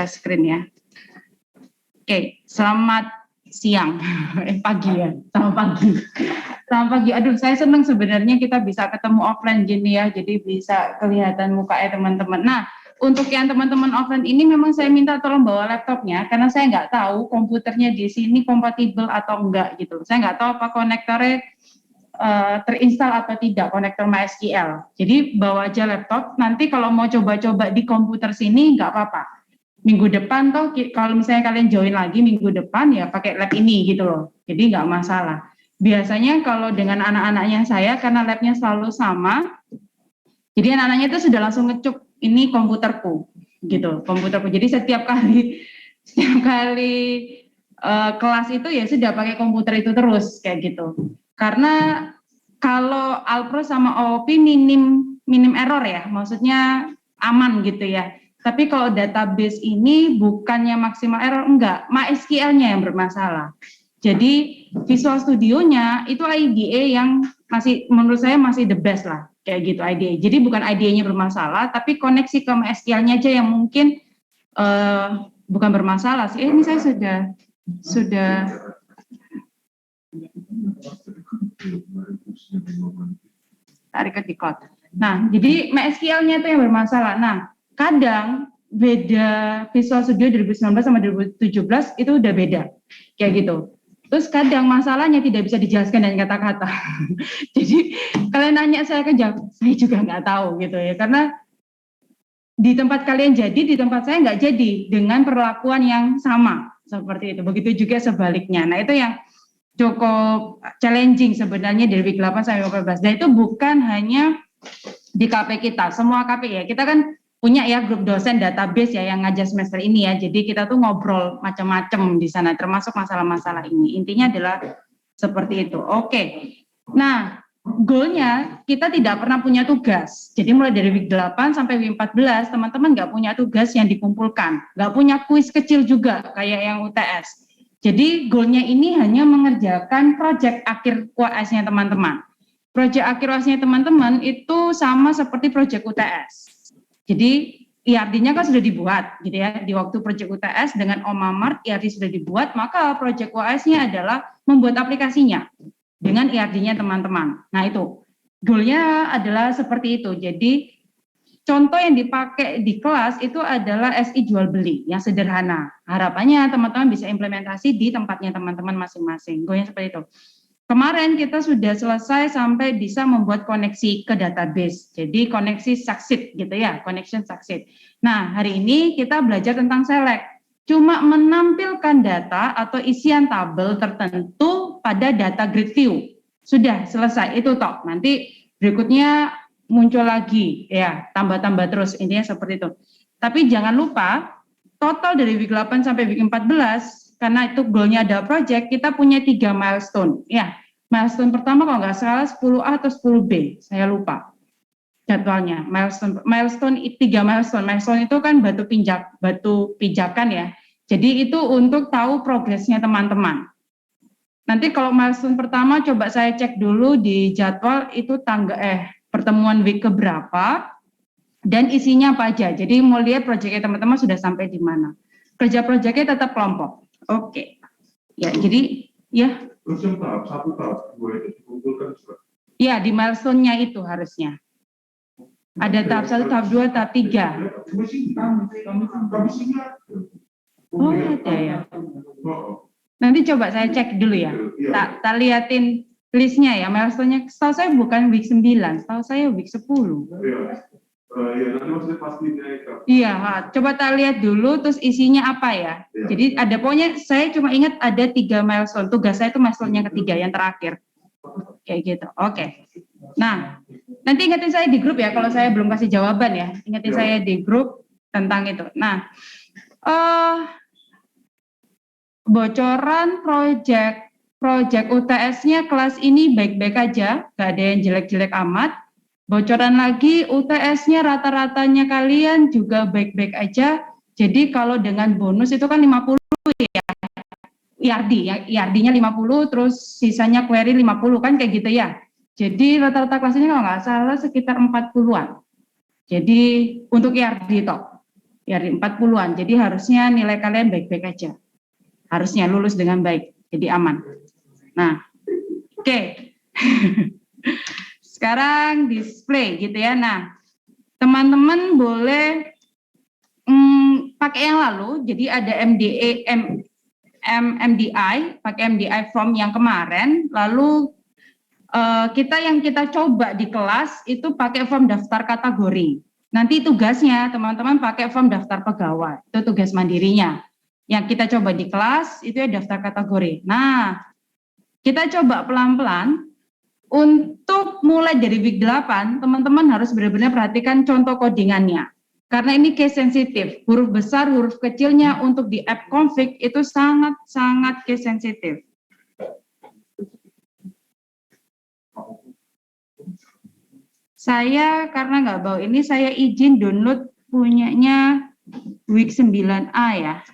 screen ya. Oke, selamat siang, pagi ya, selamat pagi. Selamat pagi. Aduh, saya senang sebenarnya kita bisa ketemu offline gini ya, jadi bisa kelihatan mukanya teman-teman. Nah, untuk yang teman-teman offline ini memang saya minta tolong bawa laptopnya, karena saya nggak tahu komputernya di sini kompatibel atau enggak gitu. Saya nggak tahu apa konektornya terinstall atau tidak, konektor MySQL. Jadi bawa aja laptop, nanti kalau mau coba-coba di komputer sini nggak apa-apa. Minggu depan toh kalau misalnya kalian join lagi minggu depan ya pakai lab ini gitu loh. Jadi nggak masalah. Biasanya kalau dengan anak-anaknya saya karena labnya selalu sama, jadi anak-anaknya itu sudah langsung ngecuk ini komputerku gitu, komputerku. Jadi setiap kali kelas itu ya sudah pakai komputer itu terus kayak gitu. Karena kalau Alpro sama OOP minim error ya, maksudnya aman gitu ya. Tapi kalau database ini bukannya maksimal error, enggak, MySQL-nya yang bermasalah. Jadi Visual Studio-nya itu IDE yang masih menurut saya masih the best lah, kayak gitu IDE. Jadi bukan IDE-nya bermasalah, tapi koneksi ke MySQL-nya aja yang mungkin bukan bermasalah sih. Ini saya sudah tarik ke decode. Nah, jadi MySQL-nya itu yang bermasalah. Nah, kadang beda Visual Studio 2019 sama 2017 itu udah beda, kayak gitu. Terus kadang masalahnya tidak bisa dijelaskan dengan kata-kata. Jadi kalian nanya saya saya juga nggak tahu gitu ya, karena di tempat kalian jadi, di tempat saya nggak jadi dengan perlakuan yang sama seperti itu. Begitu juga sebaliknya. Nah itu yang cukup challenging sebenarnya dari week 8 sampai 14. Dan itu bukan hanya di KP kita, semua KP ya. Kita kan punya ya grup dosen database ya yang ngajar semester ini ya. Jadi kita tuh ngobrol macam-macam di sana, termasuk masalah-masalah ini. Intinya adalah seperti itu. Oke. Nah, goalnya kita tidak pernah punya tugas. Jadi mulai dari week 8 sampai week 14, teman-teman nggak punya tugas yang dikumpulkan. Nggak punya kuis kecil juga kayak yang UTS. Jadi goalnya ini hanya mengerjakan proyek akhir UAS-nya teman-teman. Proyek akhir UAS-nya teman-teman itu sama seperti proyek UTS. Jadi IRD-nya kan sudah dibuat gitu ya. Di waktu proyek UTS dengan Om Mamart IRD sudah dibuat, maka proyek UAS-nya adalah membuat aplikasinya dengan IRD-nya teman-teman. Nah itu goalnya adalah seperti itu. Jadi contoh yang dipakai di kelas itu adalah SI jual beli yang sederhana. Harapannya teman-teman bisa implementasi di tempatnya teman-teman masing-masing. Goalnya seperti itu. Kemarin kita sudah selesai sampai bisa membuat koneksi ke database. Jadi koneksi succeed gitu ya, connection succeed. Nah, hari ini kita belajar tentang select. Cuma menampilkan data atau isian tabel tertentu pada data grid view. Sudah selesai itu toh. Nanti berikutnya muncul lagi ya, tambah-tambah terus, intinya seperti itu. Tapi jangan lupa total dari week 8 sampai week 14 karena itu goalnya ada project, kita punya 3 milestone. Ya, milestone pertama kalau nggak salah 10A atau 10B, saya lupa jadwalnya. Milestone 3 milestone. Milestone itu kan batu pijakan ya. Jadi itu untuk tahu progresnya teman-teman. Nanti kalau milestone pertama coba saya cek dulu di jadwal itu pertemuan week keberapa dan isinya apa aja. Jadi mau lihat proyeknya teman-teman sudah sampai di mana. Proyeknya tetap kelompok. Oke. Ya, jadi ya. Terus yang satu tahap, dua itu dikumpulkan juga. Ya, di milestone-nya itu harusnya. Ada tahap 1, tahap 2, tahap 3. Oh, ada ya. Nanti coba saya cek dulu ya. Tak liatin listnya ya. Milestone-nya setahu saya bukan week 9, setahu saya week 10. Nanti maksudnya pasti naik. Iya, coba kita lihat dulu terus isinya apa ya. Jadi ada pokoknya saya cuma ingat ada 3 milestone. Tugas saya itu milestone yang ketiga, yang terakhir. Kayak gitu. Oke. Nah, nanti ingetin saya di grup ya kalau saya belum kasih jawaban ya. Ingetin saya di grup tentang itu. Nah, bocoran proyek UTS-nya kelas ini baik-baik aja, nggak ada yang jelek-jelek amat. Bocoran lagi UTS-nya rata-ratanya kalian juga baik-baik aja. Jadi kalau dengan bonus itu kan 50 ya. IRD-nya 50 terus sisanya query 50 kan kayak gitu ya. Jadi rata-rata kelasnya kalau nggak salah sekitar 40-an. Jadi untuk IRD toh. ya 40-an. Jadi harusnya nilai kalian baik-baik aja. Harusnya lulus dengan baik, jadi aman. Nah, oke. Sekarang display gitu ya. Nah, teman-teman boleh pakai yang lalu. Jadi ada MDI, pakai MDI form yang kemarin. Lalu kita coba di kelas itu pakai form daftar kategori. Nanti tugasnya teman-teman pakai form daftar pegawai. Itu tugas mandirinya. Yang kita coba di kelas itu ya daftar kategori. Nah, kita coba pelan-pelan. Untuk mulai dari week 8, teman-teman harus benar-benar perhatikan contoh codingannya. Karena ini case sensitif. Huruf besar, huruf kecilnya untuk di app config itu sangat-sangat case sensitif. Saya karena nggak bawa ini, saya izin download punyanya week 9A ya.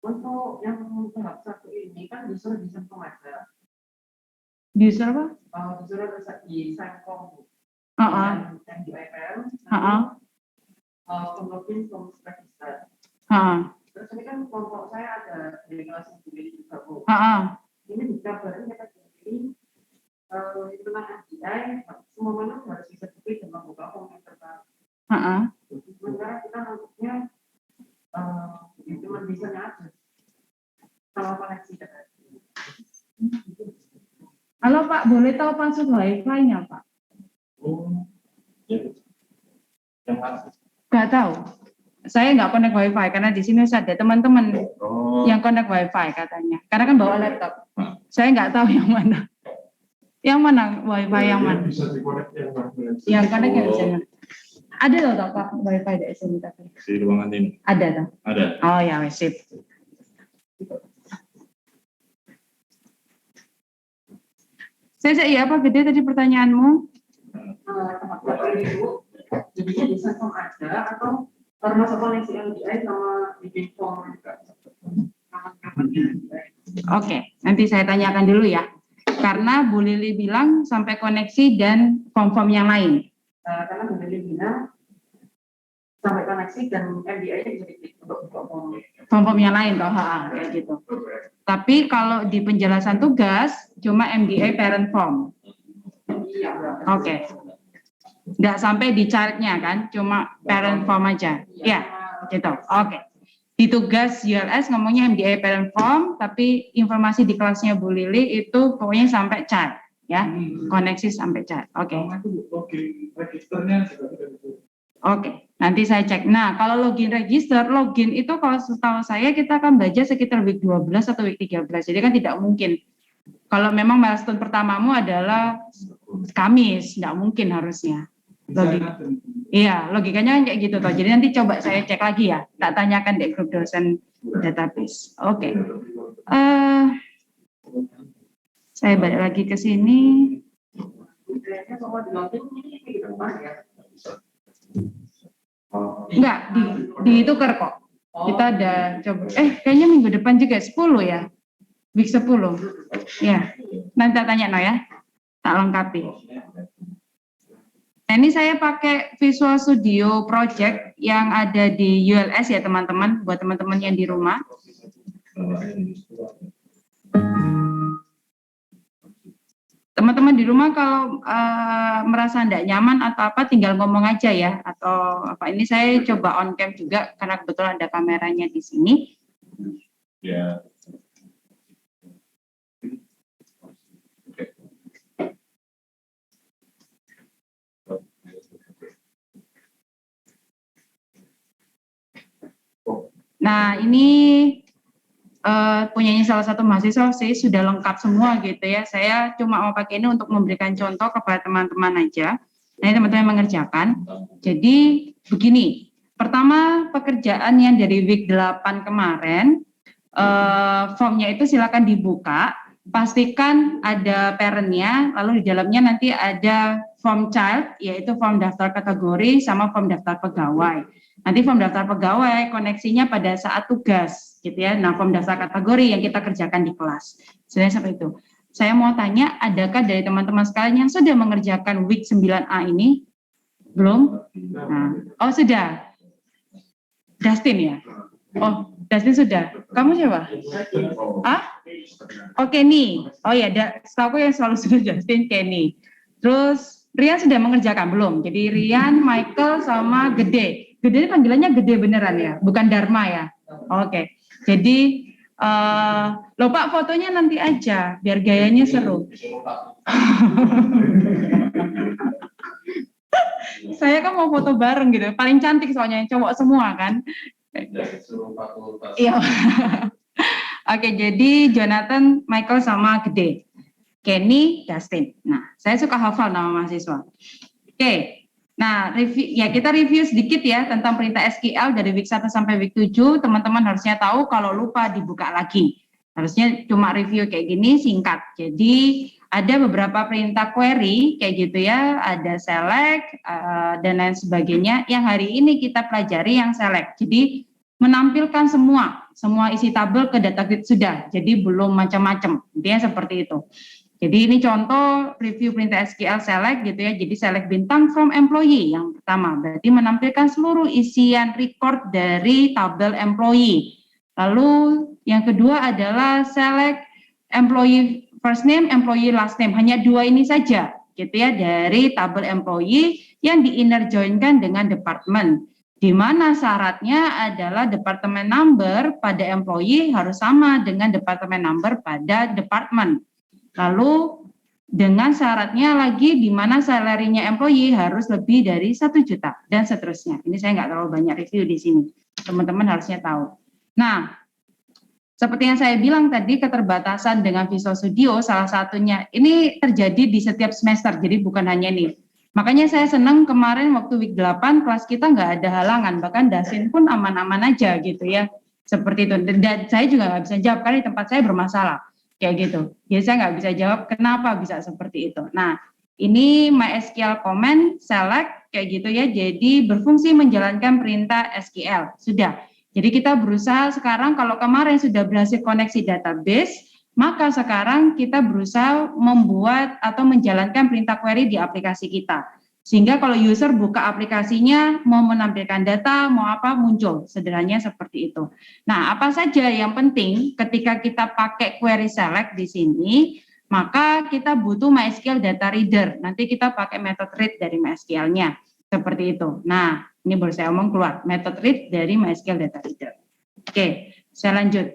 Untuk yang tahap 1 ini kan disuruh disengkong aja. Bisa apa? Disuruh disengkong. Dan di iPad. Kemudian form register. Terus ini kan kelompok saya ada dari kelas yang pilih juga Bu. Ini dikabarin kita pilih tentang API, semua mana harus bisa pilih dan membuka form yang terbaru. Sementara kita nantinya cuma bisa aja kalau koneksi dengan. Halo Pak, boleh tahu password Wi-Fi-nya Pak? Nggak tahu. Saya nggak connect Wi-Fi karena di sini ada teman-teman yang connect Wi-Fi katanya. Karena kan bawa laptop. Saya nggak tahu yang mana. Yang mana Wi-Fi yang mana? Bisa di-connect yang mana? Yang connect yang bisa. Ada loh Pak Wi-Fi di sini tapi. Di ruangan ini. Ada toh? Ada. Oh ya, sip. Saya iya apa gede tadi pertanyaanmu? Jadinya disengkong aja atau termasuk koneksi LDI sama bikin form Oke, nanti saya tanyakan dulu ya. Karena Bu Lili bilang sampai koneksi dan form-form yang lain. Karena Bu Lili bilang sampai koneksi dan LDI-nya bisa diklik untuk form. Form-form yang lain toh, kayak gitu. Tapi kalau di penjelasan tugas cuma MDA parent form. Oke. Nggak sampai di chart-nya kan, cuma parent form aja. Ya, gitu. Oke. Di tugas ULS ngomongnya MDA parent form, tapi informasi di kelasnya Bu Lili itu pokoknya sampai chart, ya. Koneksi sampai chart. Oke. Registernya juga tidak bisa. Oke, nanti saya cek. Nah, kalau login register, login itu kalau setahu saya kita akan belajar sekitar week 12 atau week 13. Jadi kan tidak mungkin. Kalau memang milestone pertamamu adalah Kamis, tidak mungkin harusnya. Iya, logikanya kan kayak gitu toh. Jadi nanti coba saya cek lagi ya. Tak tanyakan di grup dosen database. Oke. Saya balik lagi ke sini. Enggak, ditukar kok. Kita ada coba. Kayaknya minggu depan juga 10 ya. Week 10. Ya. Nanti tak tanya no ya. Tak lengkapi. Nah, ini saya pakai Visual Studio Project yang ada di ULS ya teman-teman, buat teman-teman yang di rumah. Teman-teman di rumah kalau merasa tidak nyaman atau apa tinggal ngomong aja ya, atau apa. Ini saya coba on cam juga karena kebetulan ada kameranya di sini. Ya. Nah, ini punyanya salah satu mahasiswa sih, sudah lengkap semua gitu ya. Saya cuma mau pakai ini untuk memberikan contoh kepada teman-teman aja. Nah, ini teman-teman mengerjakan. Jadi begini, pertama pekerjaan yang dari week 8 kemarin, formnya itu silakan dibuka, pastikan ada parent-nya, lalu di dalamnya nanti ada form child, yaitu form daftar kategori sama form daftar pegawai. Nanti form daftar pegawai koneksinya pada saat tugas, gitu ya. Nah, form daftar kategori yang kita kerjakan di kelas. Sebenarnya seperti itu. Saya mau tanya, adakah dari teman-teman sekalian yang sudah mengerjakan week 9A ini? Belum? Nah, oh sudah. Dustin ya? Oh, Dustin sudah. Kamu siapa? Ah? Oh, Kenny. Oh ya, setahu yang selalu sudah Dustin, Kenny. Terus Rian sudah mengerjakan belum? Jadi Rian, Michael, sama Gede. Gede ini panggilannya Gede beneran ya? Bukan Dharma ya? Oke. Jadi, loh Pak, fotonya nanti aja, biar gayanya seru. Saya kan mau foto bareng gitu, paling cantik soalnya cowok semua kan. Iya. Oke, jadi Jonathan, Michael sama Gede, Kenny, Dustin. Nah, saya suka hafal nama mahasiswa. Oke, nah kita review sedikit ya tentang perintah SQL dari week 1 sampai week 7. Teman-teman harusnya tahu, kalau lupa dibuka lagi. Harusnya cuma review kayak gini singkat. Jadi ada beberapa perintah query kayak gitu ya, ada select dan lain sebagainya. Yang hari ini kita pelajari yang select. Jadi menampilkan semua isi tabel ke data grid sudah. Jadi belum macam-macam. Intinya seperti itu. Jadi ini contoh review perintah SQL select gitu ya. Jadi select bintang from employee yang pertama. Berarti menampilkan seluruh isian record dari tabel employee. Lalu yang kedua adalah select employee first name, employee last name. Hanya dua ini saja gitu ya dari tabel employee yang di inner join-kan dengan department. Di mana syaratnya adalah department number pada employee harus sama dengan department number pada department. Lalu dengan syaratnya lagi di mana salary-nya employee harus lebih dari 1 juta dan seterusnya. Ini saya nggak terlalu banyak review di sini. Teman-teman harusnya tahu. Nah, seperti yang saya bilang tadi, keterbatasan dengan Visual Studio salah satunya ini terjadi di setiap semester. Jadi bukan hanya ini. Makanya saya senang kemarin waktu week 8 kelas kita nggak ada halangan. Bahkan Dasin pun aman-aman aja gitu ya. Seperti itu. Dan saya juga nggak bisa jawab karena di tempat saya bermasalah. Kayak gitu. Jadi saya nggak bisa jawab kenapa bisa seperti itu. Nah, ini MySQL comment select kayak gitu ya. Jadi berfungsi menjalankan perintah SQL. Sudah. Jadi kita berusaha sekarang, kalau kemarin sudah berhasil koneksi database, maka sekarang kita berusaha membuat atau menjalankan perintah query di aplikasi kita. Sehingga kalau user buka aplikasinya, mau menampilkan data, mau apa, muncul. Sederhananya seperti itu. Nah, apa saja yang penting ketika kita pakai query select di sini, maka kita butuh MySQL data reader. Nanti kita pakai method read dari MySQL-nya. Seperti itu. Nah, ini baru saya omong keluar. Method read dari MySQL data reader. Oke, saya lanjut.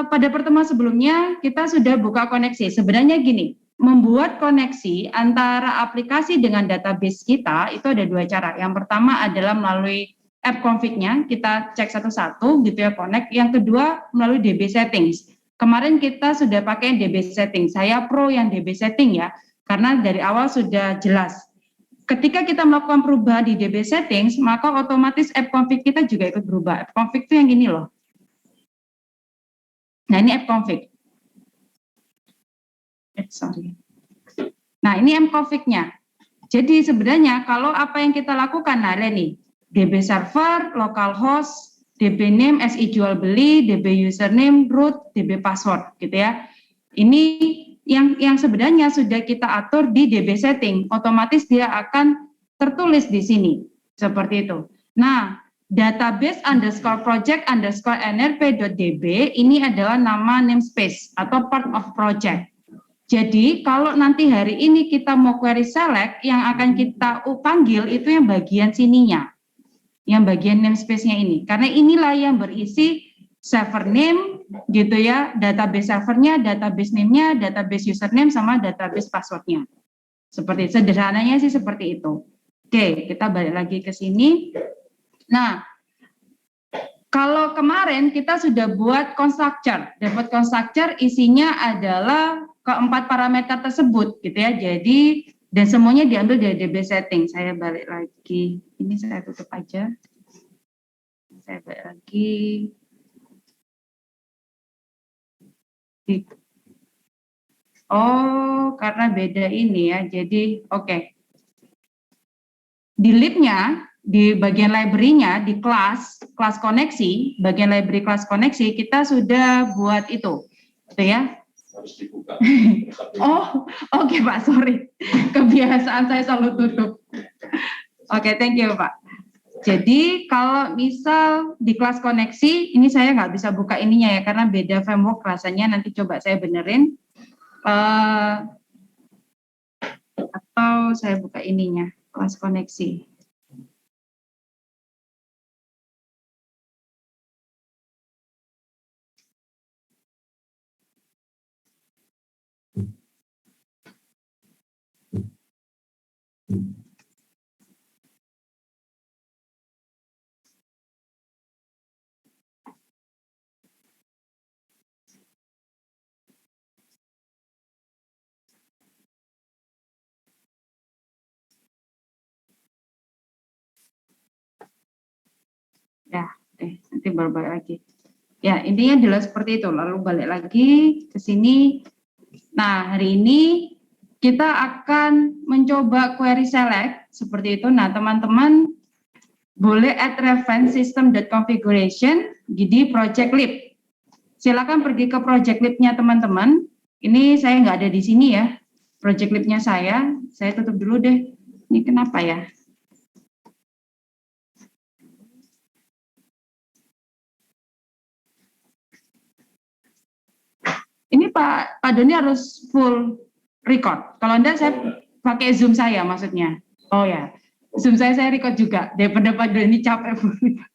Pada pertemuan sebelumnya kita sudah buka koneksi. Sebenarnya gini, membuat koneksi antara aplikasi dengan database kita itu ada dua cara. Yang pertama adalah melalui app config-nya, kita cek satu-satu gitu ya, connect. Yang kedua melalui DB settings. Kemarin kita sudah pakai DB settings. Saya pro yang DB setting ya, karena dari awal sudah jelas. Ketika kita melakukan perubahan di DB settings, maka otomatis app config kita juga ikut berubah. App config itu yang gini loh. Nah, ini app config. Sorry. Nah, ini app config-nya. Jadi sebenarnya kalau apa yang kita lakukan, nah ini DB server, localhost, DB name, SI jual beli, DB username, root, DB password, gitu ya. Ini yang sebenarnya sudah kita atur di DB setting, otomatis dia akan tertulis di sini, seperti itu. Nah, database underscore project underscore nrp.db ini adalah nama namespace atau part of project. Jadi kalau nanti hari ini kita mau query select, yang akan kita panggil itu yang bagian sininya, yang bagian namespace-nya ini. Karena inilah yang berisi server name gitu ya, database servernya, database name-nya, database username sama database password-nya. Seperti sederhananya sih seperti itu. Oke, kita balik lagi ke sini. Nah, kalau kemarin kita sudah buat constructor, dapat constructor isinya adalah keempat parameter tersebut gitu ya. Jadi dan semuanya diambil dari DB setting. Saya balik lagi. Ini saya tutup aja. Saya balik lagi. Oh, karena beda ini ya. Jadi, oke. Di lib-nya, di bagian library-nya, di kelas koneksi, bagian library kelas koneksi, kita sudah buat itu. Gitu ya. Harus dibuka. Oh, oke Pak, sorry. Kebiasaan saya selalu tutup. Oke, thank you Pak. Jadi kalau misal di kelas koneksi, ini saya nggak bisa buka ininya ya, karena beda framework rasanya, nanti coba saya benerin. Atau saya buka ininya, kelas koneksi. Ya, nanti baru balik lagi. Ya, intinya adalah seperti itu. Lalu balik lagi ke sini. Nah, hari ini kita akan mencoba query select seperti itu. Nah, teman-teman boleh add reference system.configuration di project lib. Silakan pergi ke project lib-nya teman-teman. Ini saya nggak ada di sini ya. Project lib-nya saya tutup dulu deh. Ini kenapa ya? Ini Pak Doni harus full record. Kalau enggak saya pakai Zoom saya maksudnya. Oh ya, Zoom saya record juga. Daripada Pak Doni capek full record.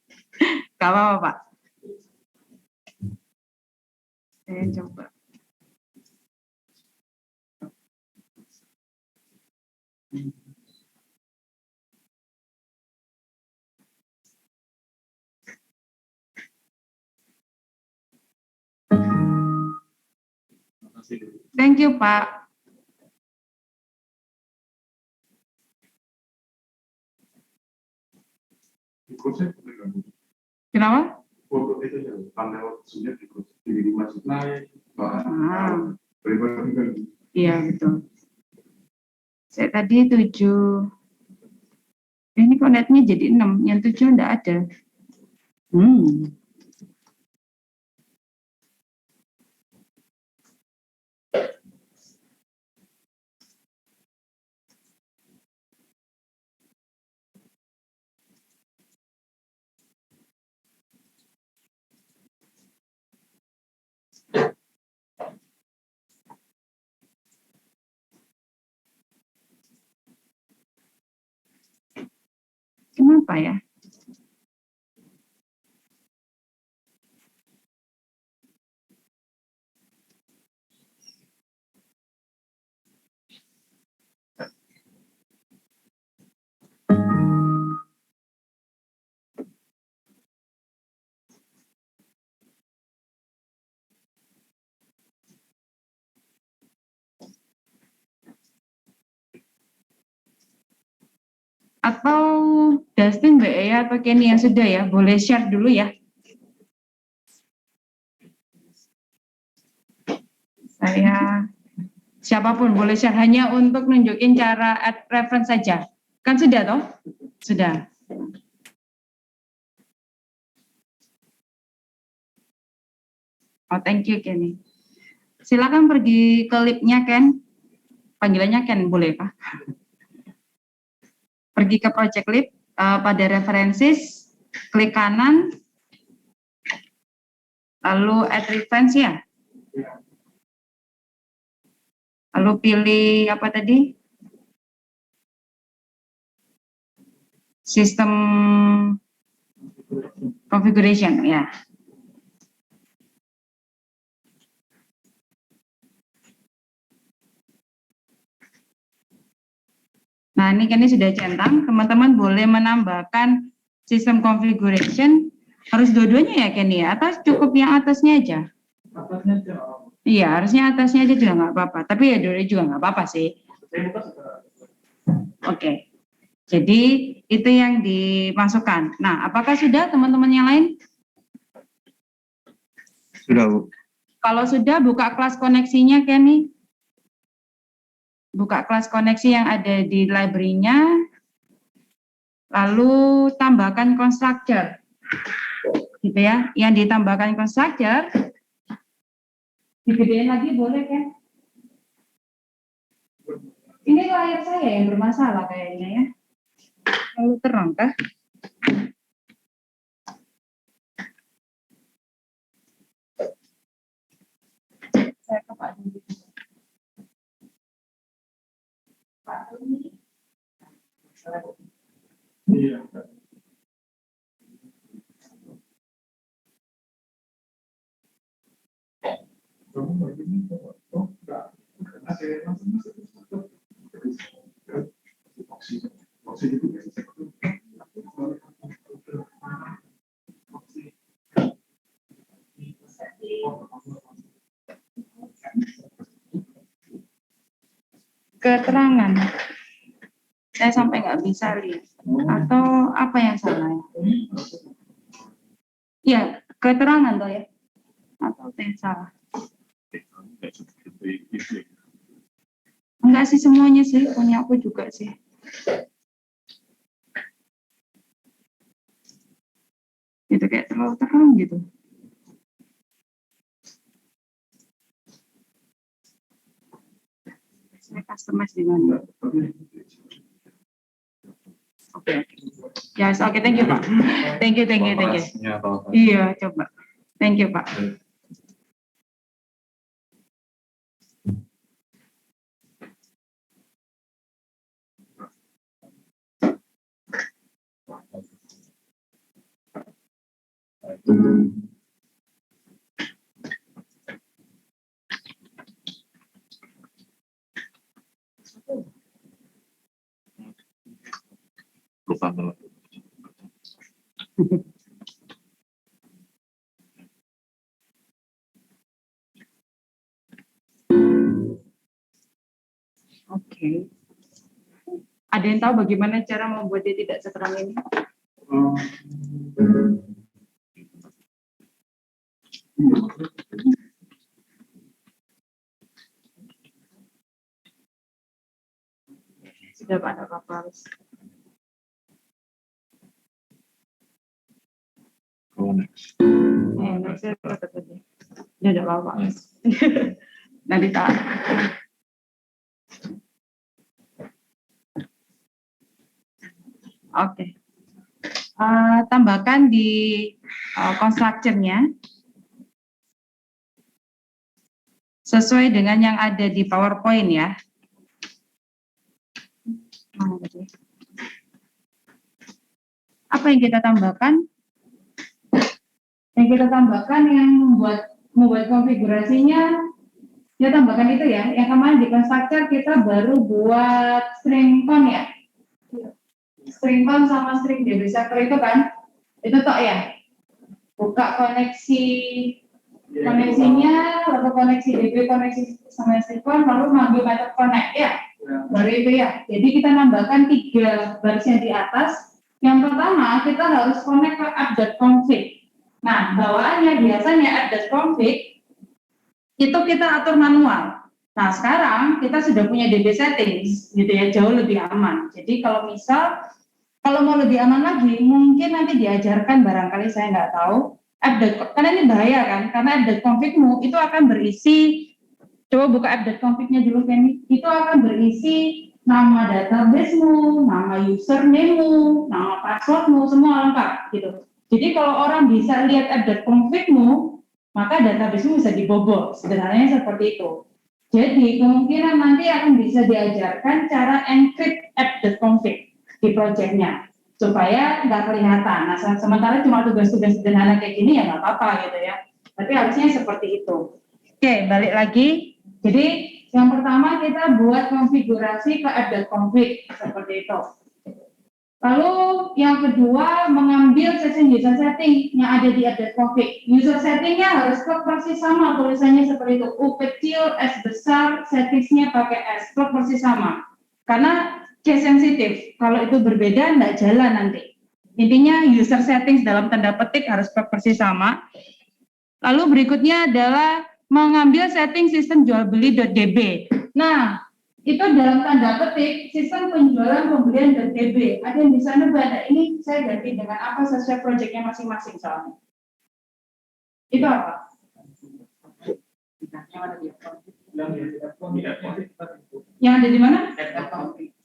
Gak apa-apa Pak. Saya coba. Thank you Pak. Kenapa? Foto itu ya, panel sudah di masuk naik. Iya betul. Saya tadi 7. Ini konetnya jadi 6, yang 7 enggak ada. Kenapa ya? Atau Dustin, Mbak Ea, atau Kenny yang sudah ya, boleh share dulu ya. Saya, siapapun boleh share, hanya untuk nunjukin cara add reference saja. Kan sudah toh? Sudah. Oh, thank you Kenny. Silakan pergi ke lib-nya Ken. Panggilannya Ken, boleh Pak? Pergi ke project lib, pada references, klik kanan, lalu add reference ya. Lalu pilih apa tadi? System configuration ya. Nah, ini kan sudah centang, teman-teman boleh menambahkan sistem configuration, harus dua-duanya ya Kenny ya, atau cukup yang atasnya aja? Atasnya aja. Iya, harusnya atasnya aja juga nggak apa-apa, tapi ya dua juga nggak apa-apa sih. Oke, jadi itu yang dimasukkan. Nah, apakah sudah teman-teman yang lain? Sudah Bu. Kalau sudah, buka kelas koneksinya, Kenny. Buka kelas koneksi yang ada di library-nya, lalu tambahkan constructor. Gitu ya. Yang ditambahkan constructor, digedein lagi boleh, kan? Ini layar saya yang bermasalah kayaknya ya. Lalu terang kah? Saya ke Pak Dudi. Pak Dudi. Iya. Keterangan. Saya sampai nggak bisa lihat. Atau apa yang salah? Ya, keterangan toh ya. Atau apa yang salah? Enggak sih semuanya sih, punya aku juga sih. Itu kayak terlalu terang gitu. Saya customize di mana? Oke. Yes, oke, thank you, Pak. Thank you. Iya, coba. Thank you, Pak. Lupa banget. Oke. Ada yang tahu bagaimana cara membuat dia tidak seterang ini? Sudah Pak, ada apa-apa harus. Next. Next saya tetap aja. Ya ada apa-apa. Nice. Nanti tak. Oke. Tambahkan di constructor-nya sesuai dengan yang ada di PowerPoint ya. Apa yang kita tambahkan? Yang kita tambahkan yang membuat konfigurasinya, kita tambahkan itu ya. Yang kemarin di constructor kita baru buat string con ya. String con sama string DB server itu kan, itu toh ya. Buka koneksinya, lalu koneksi DB, koneksi sama string con, lalu ngambil method connect ya. Baru itu ya. Jadi kita nambahkan 3 baris yang di atas. Yang pertama kita harus connect ke app.config. Nah, bawaannya biasanya app.config itu kita atur manual. Nah, sekarang kita sudah punya DB settings, gitu ya, jauh lebih aman. Jadi kalau mau lebih aman lagi, mungkin nanti diajarkan barangkali saya nggak tahu. Karena ini bahaya kan, karena app.config-mu itu akan berisi, coba buka app.config-nya dulu Kenny, itu akan berisi nama database-mu, nama username-mu, nama password-mu, semua lengkap gitu. Jadi kalau orang bisa lihat app.config-mu, maka database-mu bisa dibobol, sederhananya seperti itu. Jadi kemungkinan nanti akan bisa diajarkan cara encrypt app.config di project-nya supaya nggak kelihatan. Nah, sementara cuma tugas-tugas sederhana kayak gini ya nggak apa-apa gitu ya. Tapi harusnya seperti itu. Oke, balik lagi. Jadi yang pertama kita buat konfigurasi ke app.config seperti itu. Lalu yang kedua mengambil session user setting yang ada di app.config. User settingnya harus persis sama tulisannya seperti itu. U kecil, S besar, settingsnya pakai S, persis sama. Karena case sensitif. Kalau itu berbeda nggak jalan nanti. Intinya user settings dalam tanda petik harus persis sama. Lalu berikutnya adalah mengambil setting sistem jual beli.db. Nah, itu dalam tanda petik sistem penjualan pembelian.db. Ada yang bisa nebak? Nah, ini saya ganti dengan apa sesuai proyeknya masing-masing soalnya. Itu apa? Yang ada di mana?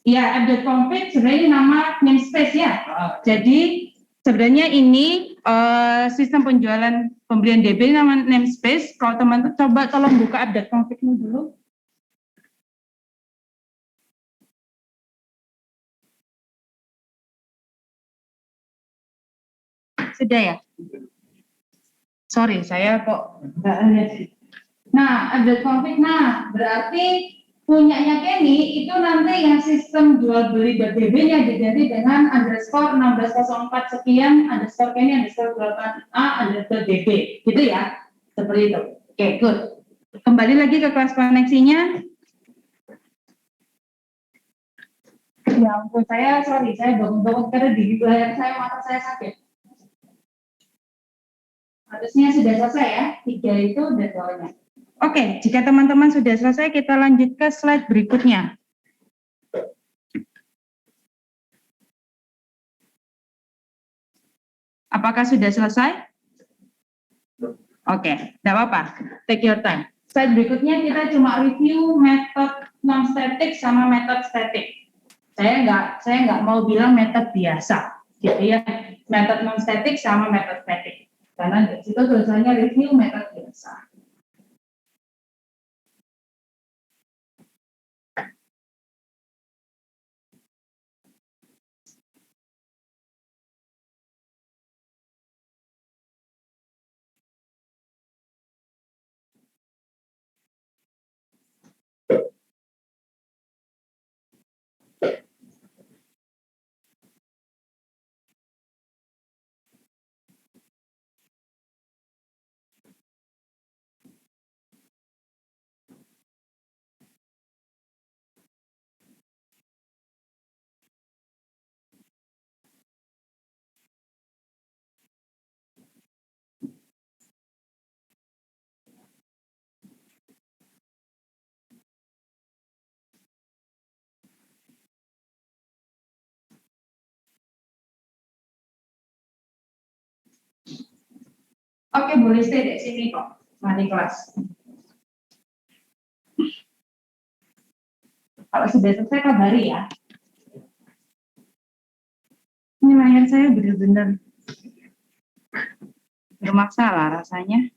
Ya, update config sebenarnya nama namespace ya. Jadi sebenarnya ini sistem penjualan pembelian DB nama namespace. Kalau teman-teman coba tolong buka update config-nya dulu. Sudah ya? Sorry, saya kok nggak lihat sih. Nah, update config. Nah, berarti punyanya Kenny itu nanti yang sistem jual beli DB-nya diganti dengan underscore 1604 sekian underscore Kenny underscore 8A underscore DB, gitu ya? Seperti itu. Oke, good. Kembali lagi ke kelas koneksinya. Ya ampun, saya bangun-bangun karena di layar saya mata saya sakit. Harusnya sudah selesai ya, 3 itu udah soalnya. Oke, jika teman-teman sudah selesai, kita lanjut ke slide berikutnya. Apakah sudah selesai? Oke, tidak apa-apa. Take your time. Slide berikutnya kita cuma review metode non-static sama metode static. Saya nggak mau bilang metode biasa, gitu ya. Metode non-static sama metode static. Karena di situ tulisannya review metode biasa. Oke, boleh stay di sini kok, mari kelas. Kalau sudah selesai kabari ya. Ini layar saya benar-benar bermasalah rasanya.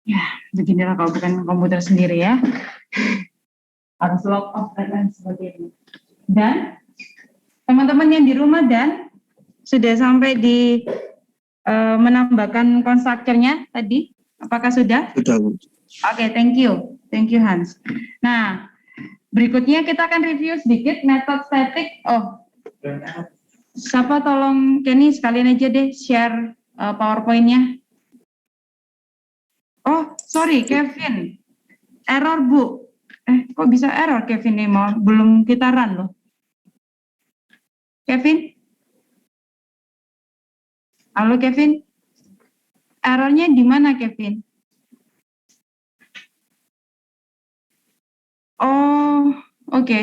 Ya, beginilah kalau bukan komputer sendiri ya. Harus log off dan lain sebagainya. Dan teman-teman yang di rumah dan sudah sampai di menambahkan konstruktornya tadi, apakah sudah? Sudah, Bu. Oke, thank you. Thank you, Hans. Nah, berikutnya kita akan review sedikit metode static. Oh, siapa tolong Kenny sekalian aja deh share PowerPoint-nya. Oh, sorry, Kevin. Error, Bu. Kok bisa error, Kevin? Ini mau belum kita run loh. Kevin? Halo, Kevin? Errornya di mana, Kevin? Oh, oke.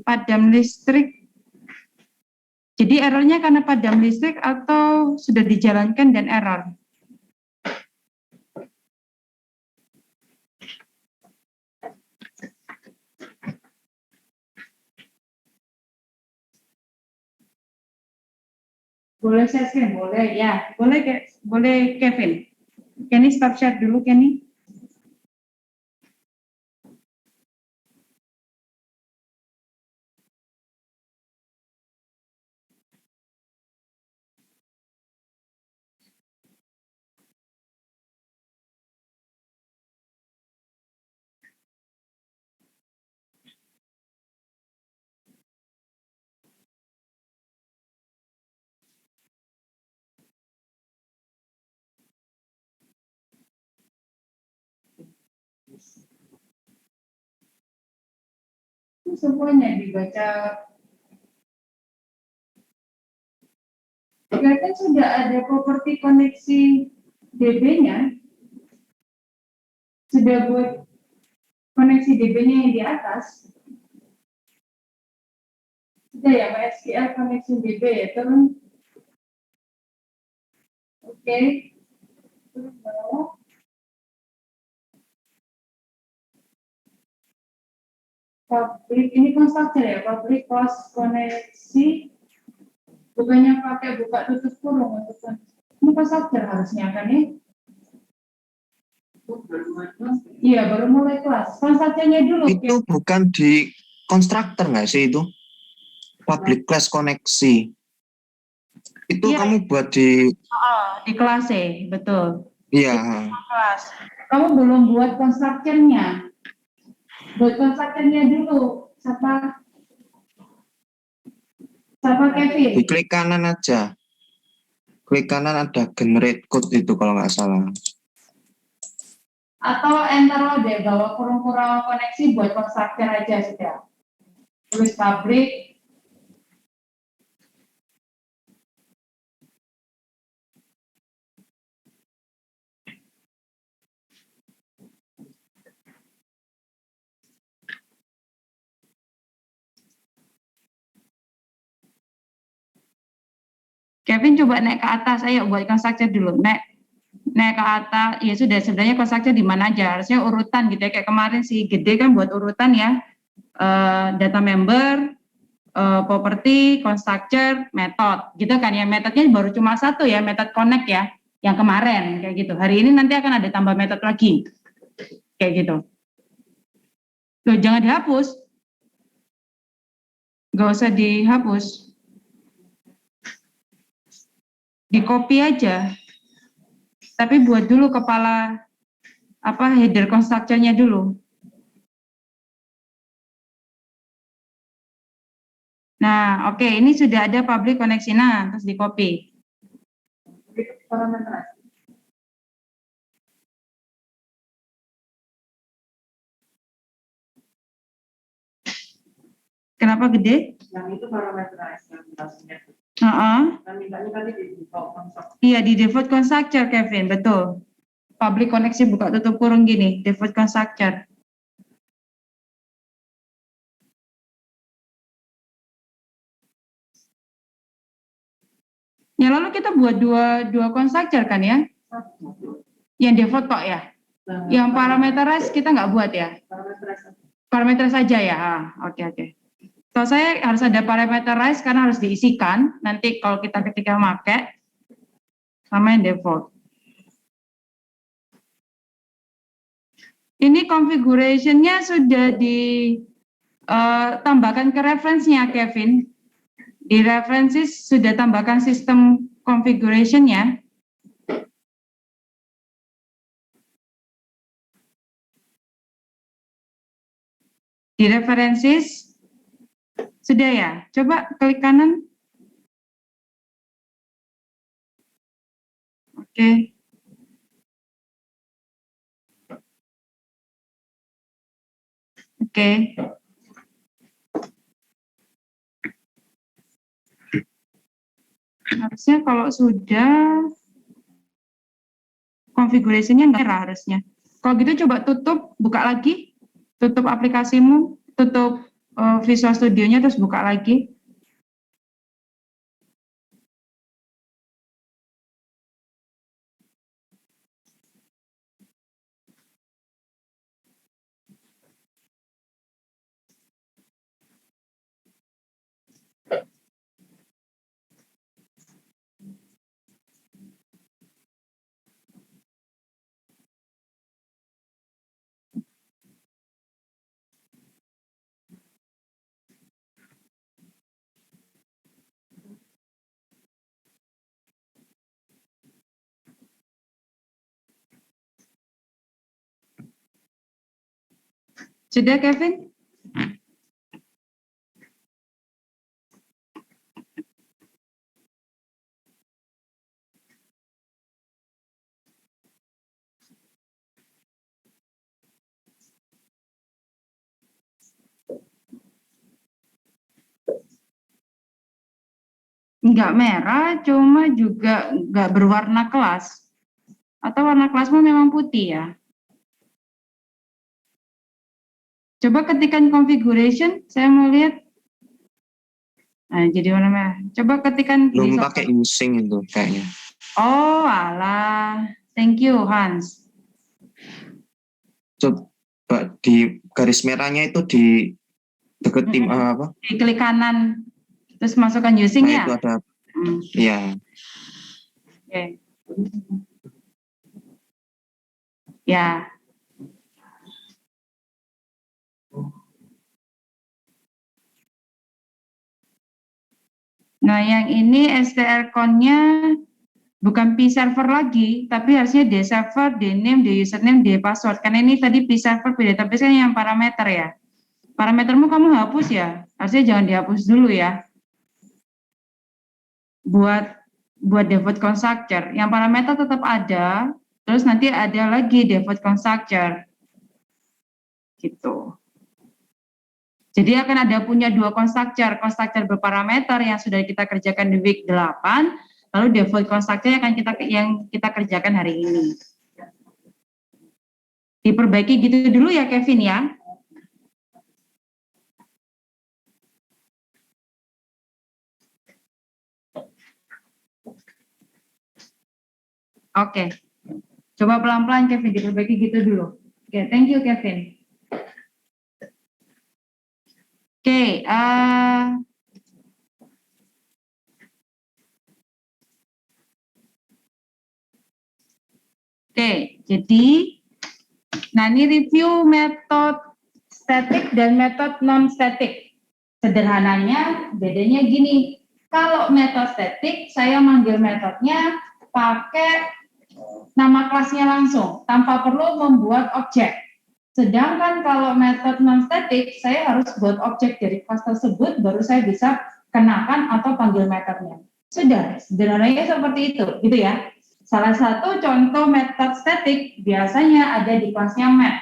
Padam listrik. Jadi errornya karena padam listrik atau sudah dijalankan dan error? Boleh saya scan? Boleh ya. Boleh Kevin. Kenny stop share dulu Kenny. Semuanya dibaca. Kan sudah ada properti koneksi DB-nya, sudah buat koneksi DB-nya yang di atas. Sudah ya, MySQL koneksi DB ya, teman. Oke. Terus bawah. Public, ini konstruktor ya, public host koneksi, bukannya pakai buka tutup kurung untuk ini konstruktor harusnya kan ya? Iya, baru mulai kelas. Konstruktornya dulu. Itu bukan di konstruktor nggak sih itu? Public class koneksi. Itu Iya. kamu buat di... Di kelas ya, betul. Iya. Kelas. Kamu belum buat konstruktornya. Buat konstruktornya dulu. Siapa Kevin? Di klik kanan aja. Klik kanan ada generate code itu kalau nggak salah. Atau enter lo deh, bawa kurung-kurung koneksi buat konstruktor aja sudah. Tulis public. Kevin coba naik ke atas, ayo buat konstruktor dulu. Naik ke atas, ya sudah sebenarnya konstruktor di mana aja, harusnya urutan gitu ya, kayak kemarin si gede kan buat urutan ya, data member, property, constructor, method, gitu kan ya, metodnya baru cuma satu ya, method connect ya, yang kemarin kayak gitu. Hari ini nanti akan ada tambah metode lagi, kayak gitu. Loh, jangan dihapus, nggak usah dihapus, di copy aja. Tapi buat dulu kepala header konstruktornya dulu. Nah, oke, ini sudah ada public koneksi. Nah, terus di copy. Kenapa gede? Yang itu parameterize yang biasanya. Dan mintanya tadi di default constructor. Iya, di default constructor, Kevin, betul. Public koneksi buka tutup kurung gini, default constructor. Ya lalu kita buat dua constructor kan ya? Yang default kok ya? Yang parameterize kita nggak buat ya? Parameterize saja ya? Oke. So saya harus ada parameterize karena harus diisikan. Nanti kalau kita ketika pakai sama yang default. Ini configuration-nya sudah ditambahkan ke reference-nya, Kevin. Di references sudah tambahkan sistem configuration-nya. Di references sudah ya? Coba klik kanan. Oke. Oke. Harusnya kalau sudah configuration-nya nggak merah harusnya. Kalau gitu coba tutup, buka lagi. Tutup aplikasimu, tutup Visual Studio-nya terus buka lagi. Sudah, Kevin? Enggak merah, cuma juga enggak berwarna kelas. Atau warna kelasmu memang putih ya? Coba ketikkan configuration, saya mau lihat. Nah, jadi warna merah. Coba ketikkan di Belum software. pakai insync itu kayaknya. Oh, alah. Thank you, Hans. Coba di garis merahnya itu di deket tim apa? Di klik kanan, terus masukkan using Nah, ya? itu ada, Hmm, ya. Oke. Ya. Nah, yang ini strcon-nya bukan p-server lagi, tapi harusnya d-server, d-name, d-username, d-password. Karena ini tadi p-server, p-database kan yang parameter ya. Parametermu kamu hapus ya. Harusnya jangan dihapus dulu ya. Buat default constructor. Yang parameter tetap ada, terus nanti ada lagi default constructor. Gitu. Jadi akan ada punya dua constructor berparameter yang sudah kita kerjakan di week 8, lalu default constructor yang kita kerjakan hari ini. Diperbaiki gitu dulu ya Kevin ya. Oke. Coba pelan-pelan Kevin, diperbaiki gitu dulu. Oke, thank you Kevin. Oke, jadi nah ini review metode static dan metode non static. Sederhananya bedanya gini. Kalau metode static saya manggil metodenya pakai nama kelasnya langsung tanpa perlu membuat objek. Sedangkan kalau metode non static saya harus buat objek dari kelas tersebut baru saya bisa kenakan atau panggil metodenya. Sudah, sederhananya seperti itu, gitu ya. Salah satu contoh metode static biasanya ada di kelasnya math.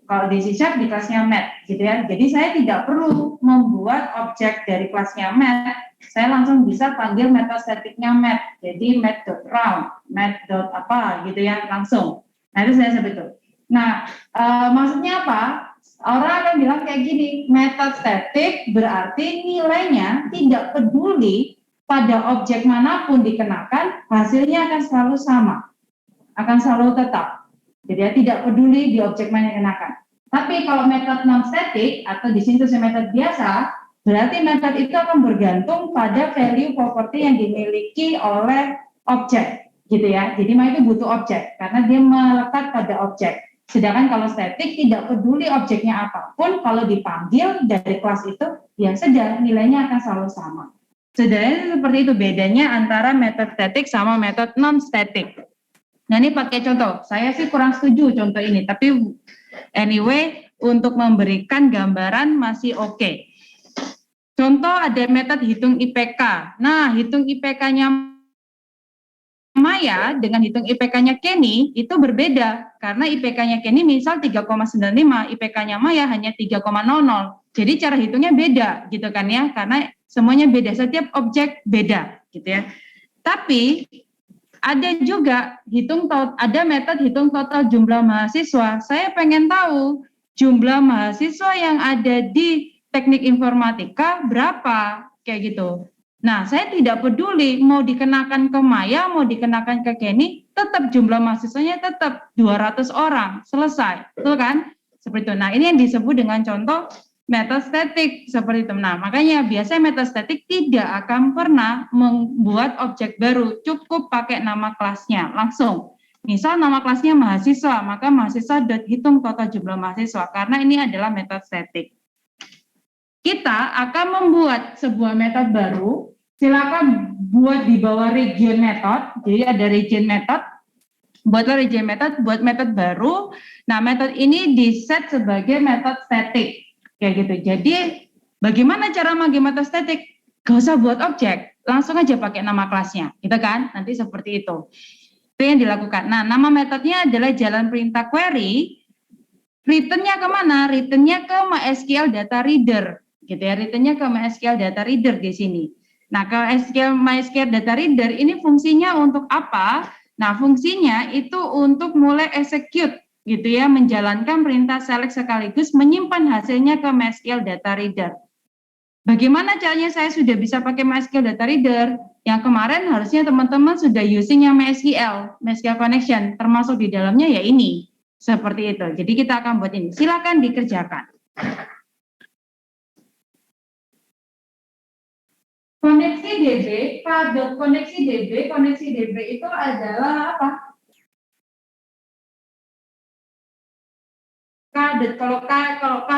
Kalau di C# di kelasnya math, gitu ya. Jadi saya tidak perlu membuat objek dari kelasnya math, saya langsung bisa panggil metode staticnya math. Jadi math.round, math.apa gitu ya, langsung. Nah itu saya sebut itu. Nah maksudnya apa? Orang akan bilang kayak gini, metode static berarti nilainya tidak peduli pada objek manapun dikenakan, hasilnya akan selalu sama, akan selalu tetap. Jadi ya, tidak peduli di objek mana yang dikenakan. Tapi kalau metode non static atau di sini metode biasa, berarti metode itu akan bergantung pada value property yang dimiliki oleh objek, gitu ya. Jadi itu butuh objek karena dia melekat pada objek. Sedangkan kalau static tidak peduli objeknya apapun, kalau dipanggil dari kelas itu, ya sudah nilainya akan selalu sama. Sebenarnya seperti itu bedanya antara metode static sama metode non static. Nah ini pakai contoh, saya sih kurang setuju contoh ini, tapi anyway untuk memberikan gambaran masih oke. Contoh ada metode hitung IPK. Nah hitung IPK-nya Maya dengan hitung IPK-nya Kenny itu berbeda karena IPK-nya Kenny misal 3,95, IPK-nya Maya hanya 3,00. Jadi cara hitungnya beda gitu kan ya, karena semuanya beda, setiap objek beda gitu ya. Tapi ada juga ada metode hitung total jumlah mahasiswa. Saya pengen tahu jumlah mahasiswa yang ada di teknik informatika berapa kayak gitu. Nah, saya tidak peduli mau dikenakan ke Maya, mau dikenakan ke Kenny, tetap jumlah mahasiswanya tetap 200 orang, selesai. Betul kan? Seperti itu. Nah, ini yang disebut dengan contoh metode static seperti itu. Nah, makanya biasanya metode static tidak akan pernah membuat objek baru, cukup pakai nama kelasnya langsung. Misal nama kelasnya mahasiswa, maka mahasiswa hitung total jumlah mahasiswa karena ini adalah metode static. Kita akan membuat sebuah metode baru, silakan buat di bawah region method. Jadi ada region method. buatlah reject method, buat metode baru. Nah, metode ini di-set sebagai metode static. Kayak gitu. Jadi, bagaimana cara pakai metode static? Gak usah buat objek, langsung aja pakai nama kelasnya, gitu kan? Nanti seperti itu. Itu yang dilakukan. Nah, nama metodenya adalah jalan perintah query. Returnnya kemana? Returnnya ke MySQL data reader, gitu ya. Returnnya ke MySQL data reader di sini. Nah, ke MySQL data reader ini fungsinya untuk apa? Nah, fungsinya itu untuk mulai execute, gitu ya, menjalankan perintah select sekaligus menyimpan hasilnya ke MySQL data reader. Bagaimana caranya saya sudah bisa pakai MySQL data reader? Yang kemarin harusnya teman-teman sudah using yang MySQL connection, termasuk di dalamnya ya ini. Seperti itu. Jadi kita akan buat ini. Silakan dikerjakan. Koneksi DB, koneksi DB itu adalah apa? Kalau K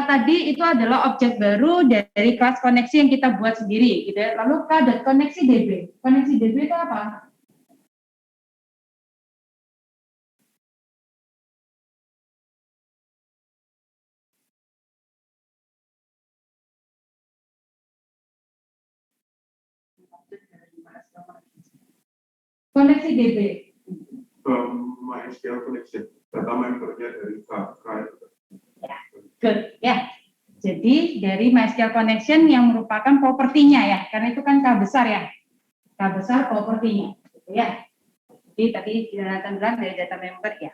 tadi itu adalah objek baru dari kelas koneksi yang kita buat sendiri, gitu ya. Lalu koneksi DB. Koneksi DB itu apa? Koneksi DB. MySQL connection. Data membernya dari K. Good, ya. Jadi dari MySQL connection yang merupakan propertinya ya, karena itu kan K besar ya. K besar propertinya, gitu ya. Jadi tadi kita bilang dari data member ya.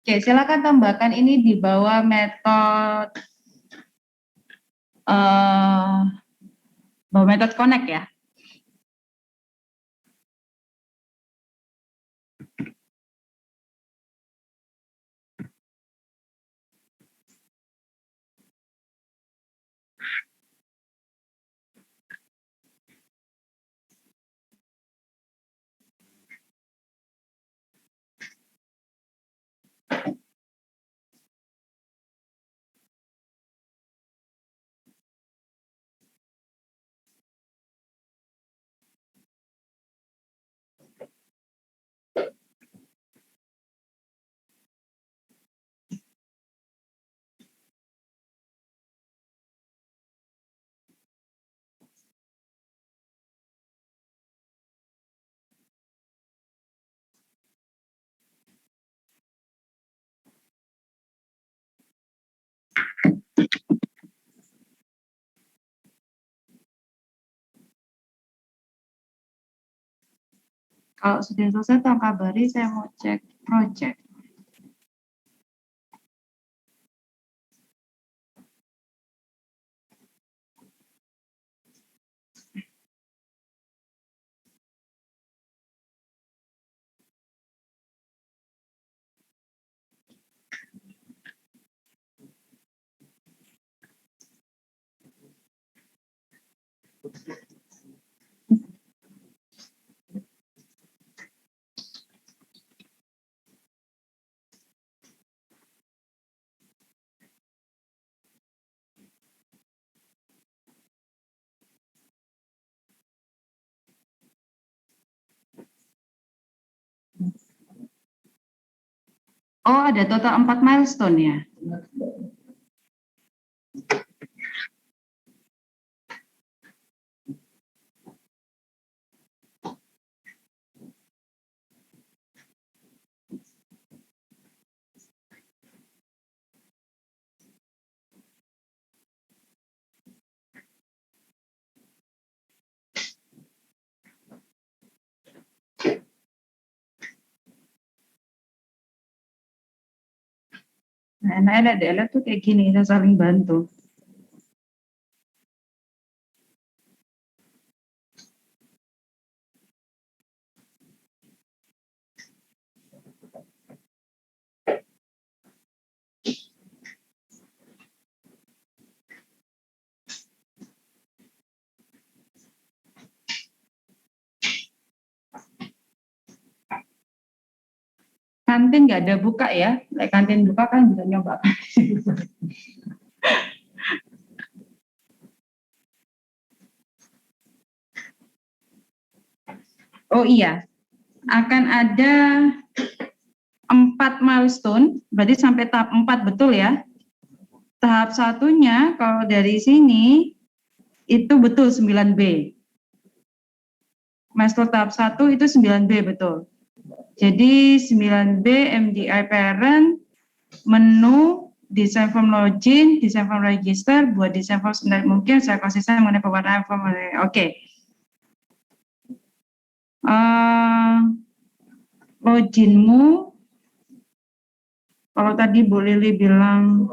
Oke, silakan tambahkan ini di bawah metode connect ya. Kalau sudah selesai, tolong kabari, saya mau cek project. Oh, ada total 4 milestone ya. Nah, enaknya ada tuh kayak gini, kita saling bantu. Kantin nggak ada buka ya, kayak kantin buka kan bisa nyoba. Oh iya, akan ada 4 milestone, berarti sampai tahap 4 betul ya. Tahap satunya kalau dari sini itu betul 9B. Milestone tahap 1 itu 9B betul. Jadi 9B MDI parent, menu, design form login, design form register, buat design form sebenarnya mungkin, saya konsisten mengenai pewarnaan form. Oke. Loginmu, kalau tadi Bu Lili bilang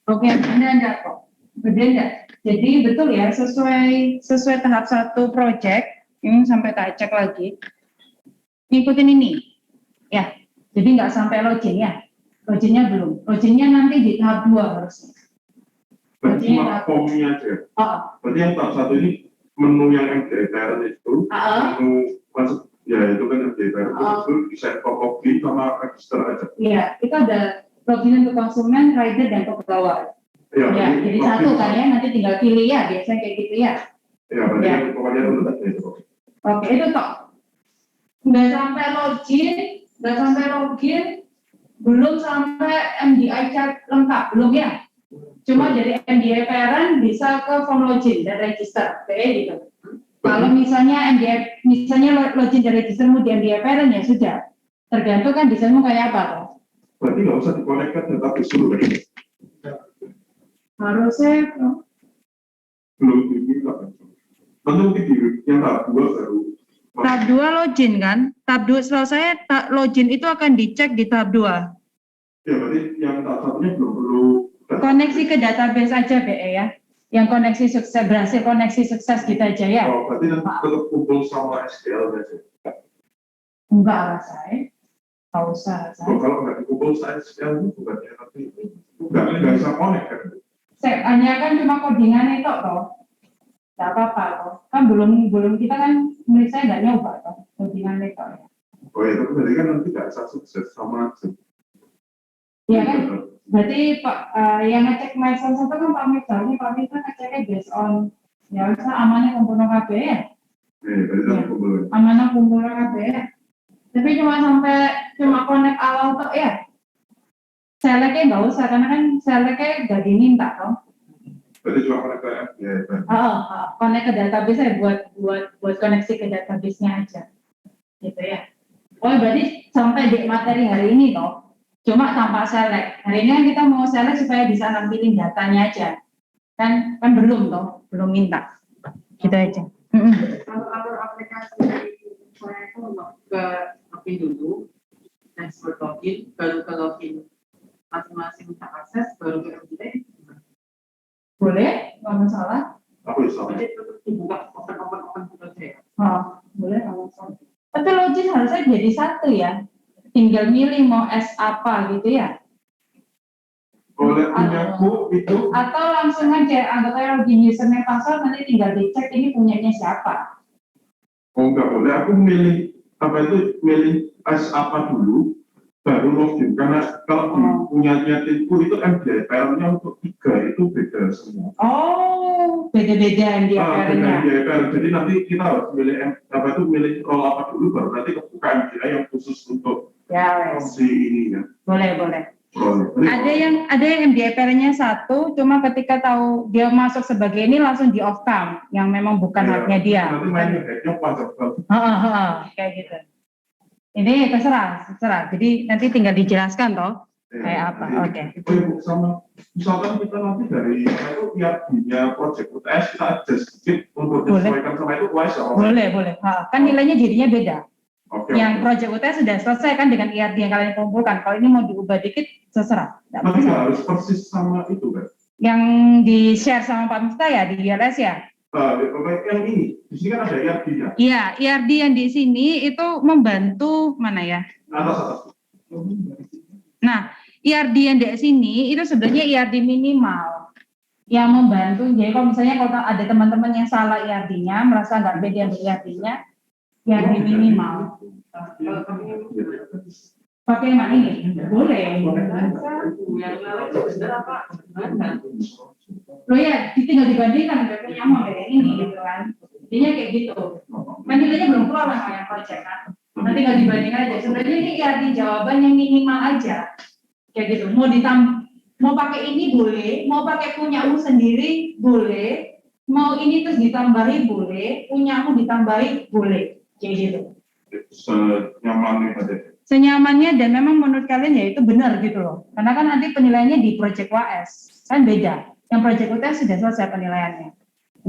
oke, Anda kok. Gede enggak? Jadi betul ya, sesuai tahap 1 project, ini sampai tak cek lagi. Ngikutin ini. Ya. Jadi nggak sampai login ya. Loginnya belum. Loginnya nanti di tahap 2 harusnya. Berarti cuma formnya aja. Oh. Berarti yang tahap 1 ini menu yang MDI parent itu, menu masuk ya itu kan MDI parent itu desain form login sama register aja. Iya, itu ada login untuk konsumen, rider, dan pegawai. Ya, jadi satu kan ya, nanti tinggal pilih ya, biasanya kayak gitu ya. Ya, berarti Ya. yang pokoknya itu tadi itu. Oke, itu toh. Nggak sampai login, belum sampai MDI chat lengkap, belum ya? Cuma dari MDI parent bisa ke form login dan register, kayak gitu. Kalau misalnya login dan register mau di MDI parent ya sudah. Tergantung kan desainmu kayak apa toh. Berarti nggak usah dikonekkan database dulu kan? Harusnya Belum diminta kan? Nanti mungkin di yang tahap 2 baru. tahap 2 login kan? Tahap 2 selesai, login itu akan dicek di tahap 2. Ya, berarti yang tahap 1-nya belum perlu. Koneksi ke database aja BE ya. Yang koneksi sukses, berhasil koneksi sukses kita aja ya. Oh, berarti nanti tetap kumpul sama SQL aja. Enggak lah saya. Enggak usah Oh, saya. kalau nggak dikumpul sama SQL itu bukannya nanti nggak bisa connect kan? Hanya kan cuma codingan itu toh. Enggak apa-apa toh. Kan belum kita kan menurut saya nggak nyoba toh codingan itu ya. Oh ya, tapi berarti kan nanti nggak bisa sukses sama. Iya kan? Berarti Pak yang ngecek MySense itu kan Pak Mifta, ini Pak Mifta ngeceknya based on ya usah amannya kumpul KB ya. Berarti nanti kumpul. Amanah kumpul KB ya. Tapi cuma connect awal tuh ya. Seleknya nggak usah karena kan seleknya nggak diminta toh. Berarti cuma connect ke ya. Connect ke database ya buat koneksi ke database-nya aja. Gitu ya. Oh berarti sampai di materi hari ini toh. Cuma tanpa select. Hari ini kan kita mau select supaya bisa nampilin datanya aja. Kan belum toh, belum minta. Gitu aja. Kalau aplikasi saya itu ke login dulu, dashboard login, baru ke login masing-masing bisa akses, baru ke MDI. Boleh, nggak masalah. Aku bisa. Jadi tetap dibuka open saja ya. boleh langsung. Tapi logis harusnya jadi satu ya. Tinggal milih mau S apa gitu ya. Oleh punyaku itu Atau langsung aja anggota login username password nanti tinggal dicek ini punyanya siapa. oh nggak boleh, aku milih S apa dulu, baru login. Karena kalau di punyanya timku itu MDPL-nya untuk 3 itu beda semua. Oh, beda-beda MDPL-nya. MDPL. Jadi nanti kita harus milih role apa dulu, baru nanti kebuka MDPL yang khusus untuk si ini ya. Boleh. Role. Ada yang MDPL-nya satu, cuma ketika tahu dia masuk sebagai ini langsung di off cam, yang memang bukan haknya dia. Nanti main hacknya panjang banget. Kayak gitu. Ini terserah. Jadi nanti tinggal dijelaskan toh kayak apa. Oke. Bu, sama misalkan kita nanti dari itu punya project UTS kita adjust sedikit untuk disesuaikan sama itu UTS ya. Boleh. Kan nilainya jadinya beda. Oke. Yang project UTS sudah selesai kan dengan IRD yang kalian kumpulkan. Kalau ini mau diubah dikit, terserah. Tapi nggak harus persis sama itu kan? Yang di-share sama Pak Miftah ya, di ILS ya? Yang ini, di sini kan ada IRD-nya. Iya, IRD yang di sini itu membantu, mana ya? Atas. Nah, IRD yang di sini itu sebenarnya IRD minimal. Yang membantu, jadi kalau misalnya kalau ada teman-teman yang salah IRD-nya, merasa nggak pede untuk IRD-nya, IRD minimal. Pakai yang ini? Boleh. Loh ya, tinggal dibandingkan berarti nyaman kayak ini gitu kan. Intinya kayak gitu. Nilainya belum keluar sama yang project kan. Nanti tinggal dibandingkan aja. Sebenarnya ini IRD jawaban yang minimal aja. Kayak gitu. Mau pakai ini boleh, mau pakai punyamu sendiri boleh, mau ini terus ditambahi boleh, punyamu ditambahi boleh. Kayak gitu. Senyamannya aja. Senyamannya dan memang menurut kalian ya itu benar gitu loh. Karena kan nanti penilaiannya di Project WAS kan beda. Yang Project UTS sudah selesai penilaiannya.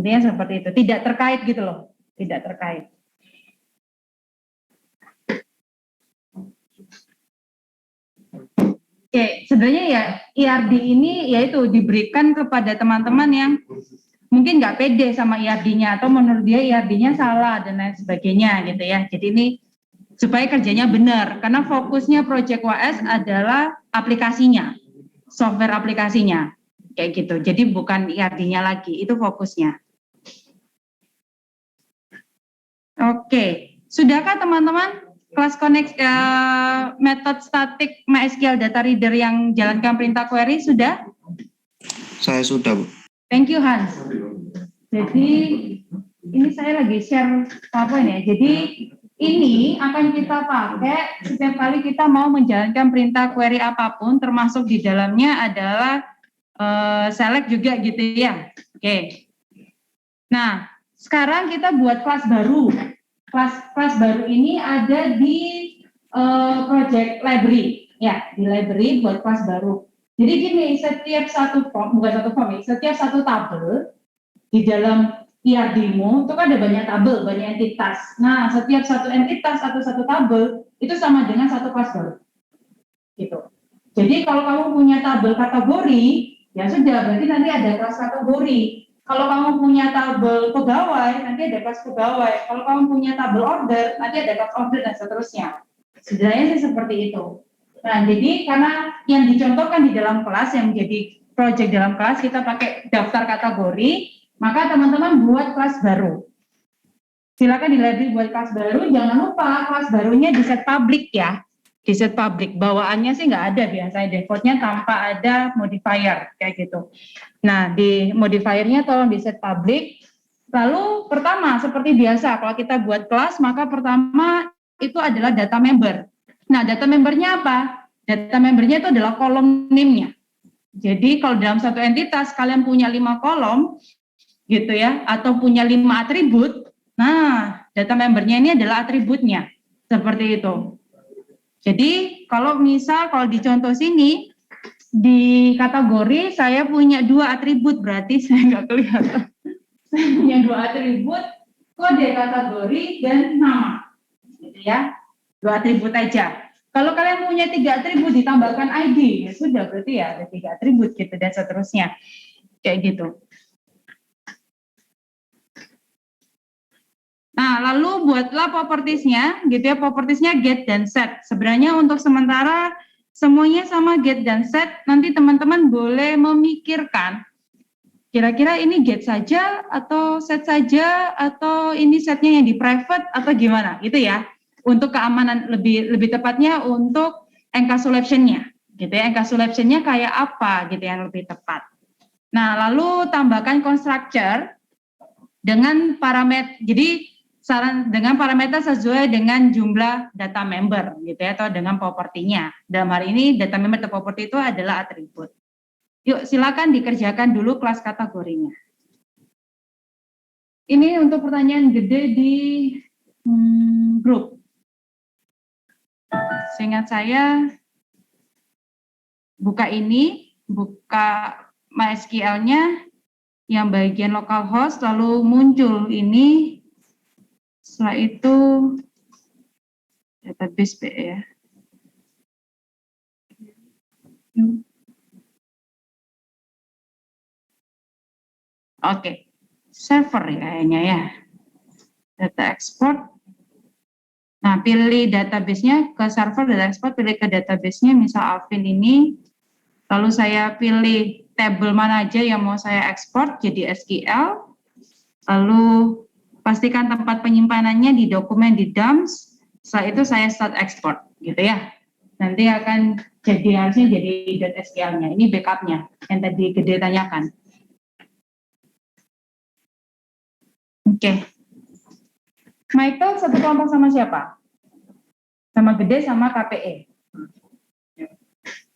Intinya seperti itu. Tidak terkait gitu loh. Tidak terkait. Oke, sebenarnya ya IRD ini yaitu diberikan kepada teman-teman yang mungkin nggak pede sama IRD-nya atau menurut dia IRD-nya salah dan lain sebagainya gitu ya. Jadi ini supaya kerjanya benar, karena fokusnya Project WAS adalah aplikasinya, software aplikasinya, kayak gitu. Jadi bukan IRD-nya lagi, itu fokusnya. Oke, sudahkah teman-teman kelas connect metode statik MySQL data reader yang jalankan perintah query sudah? Saya sudah, Bu. Thank you Hans. Jadi ini saya lagi share PowerPoint ya. Jadi ini akan kita pakai setiap kali kita mau menjalankan perintah query apapun, termasuk di dalamnya adalah select juga gitu ya. Oke. Nah, sekarang kita buat kelas baru. Kelas baru ini ada di project library. Ya, di library buat kelas baru. Jadi gini, setiap satu tabel di dalam IRD-mu itu kan ada banyak tabel, banyak entitas. Nah, setiap satu entitas atau satu tabel itu sama dengan satu kelas baru. Gitu. Jadi kalau kamu punya tabel kategori, ya sudah, berarti nanti ada kelas kategori. Kalau kamu punya tabel pegawai, nanti ada kelas pegawai. Kalau kamu punya tabel order, nanti ada kelas order dan seterusnya. Sebenarnya sih seperti itu. Nah, jadi karena yang dicontohkan di dalam kelas, yang menjadi project dalam kelas, kita pakai daftar kategori, maka teman-teman buat kelas baru. Silakan di library buat kelas baru, jangan lupa kelas barunya di set public ya. Di set public, bawaannya sih nggak ada biasanya, defaultnya tanpa ada modifier, kayak gitu. Nah, di modifiernya tolong di set public. Lalu pertama, seperti biasa, kalau kita buat kelas, maka pertama itu adalah data member. Nah, data membernya apa? Data membernya itu adalah kolom name-nya. Jadi kalau dalam satu entitas kalian punya 5 kolom, gitu ya, atau punya 5 atribut, nah data membernya ini adalah atributnya, seperti itu. Jadi kalau di contoh sini, di kategori saya punya 2 atribut, berarti saya nggak kelihatan. Saya punya 2 atribut, kode kategori dan nama, gitu ya, 2 atribut aja. Kalau kalian punya 3 atribut ditambahkan ID, ya sudah, berarti ya ada 3 atribut gitu dan seterusnya, kayak gitu. Nah, lalu buatlah propertiesnya, gitu ya, propertiesnya get dan set. Sebenarnya untuk sementara semuanya sama get dan set, nanti teman-teman boleh memikirkan, kira-kira ini get saja, atau set saja, atau ini setnya yang di private, atau gimana, gitu ya. Untuk keamanan, lebih tepatnya untuk encapsulation-nya, gitu ya, encapsulation-nya kayak apa, gitu yang lebih tepat. Nah, lalu tambahkan constructor dengan parameter, jadi dengan parameter sesuai dengan jumlah data member gitu ya, atau dengan propertinya. Dalam hari ini data member atau properti itu adalah atribut. Yuk silakan dikerjakan dulu kelas kategorinya. Ini untuk pertanyaan gede di grup. Seingat saya buka MySQL-nya yang bagian localhost, lalu muncul ini. Setelah itu database ya. Oke, server ya kayaknya ya. Data export. Nah, pilih database-nya ke server, data export, pilih ke database-nya, misal Alvin ini. Lalu saya pilih table mana aja yang mau saya ekspor jadi SQL. Lalu pastikan tempat penyimpanannya di dokumen di dumps. Setelah itu saya start export, gitu ya. Nanti akan harusnya jadi .SQL-nya. Ini backup-nya yang tadi Gede tanyakan. Oke. Michael satu kelompok sama siapa? Sama Gede sama KPE.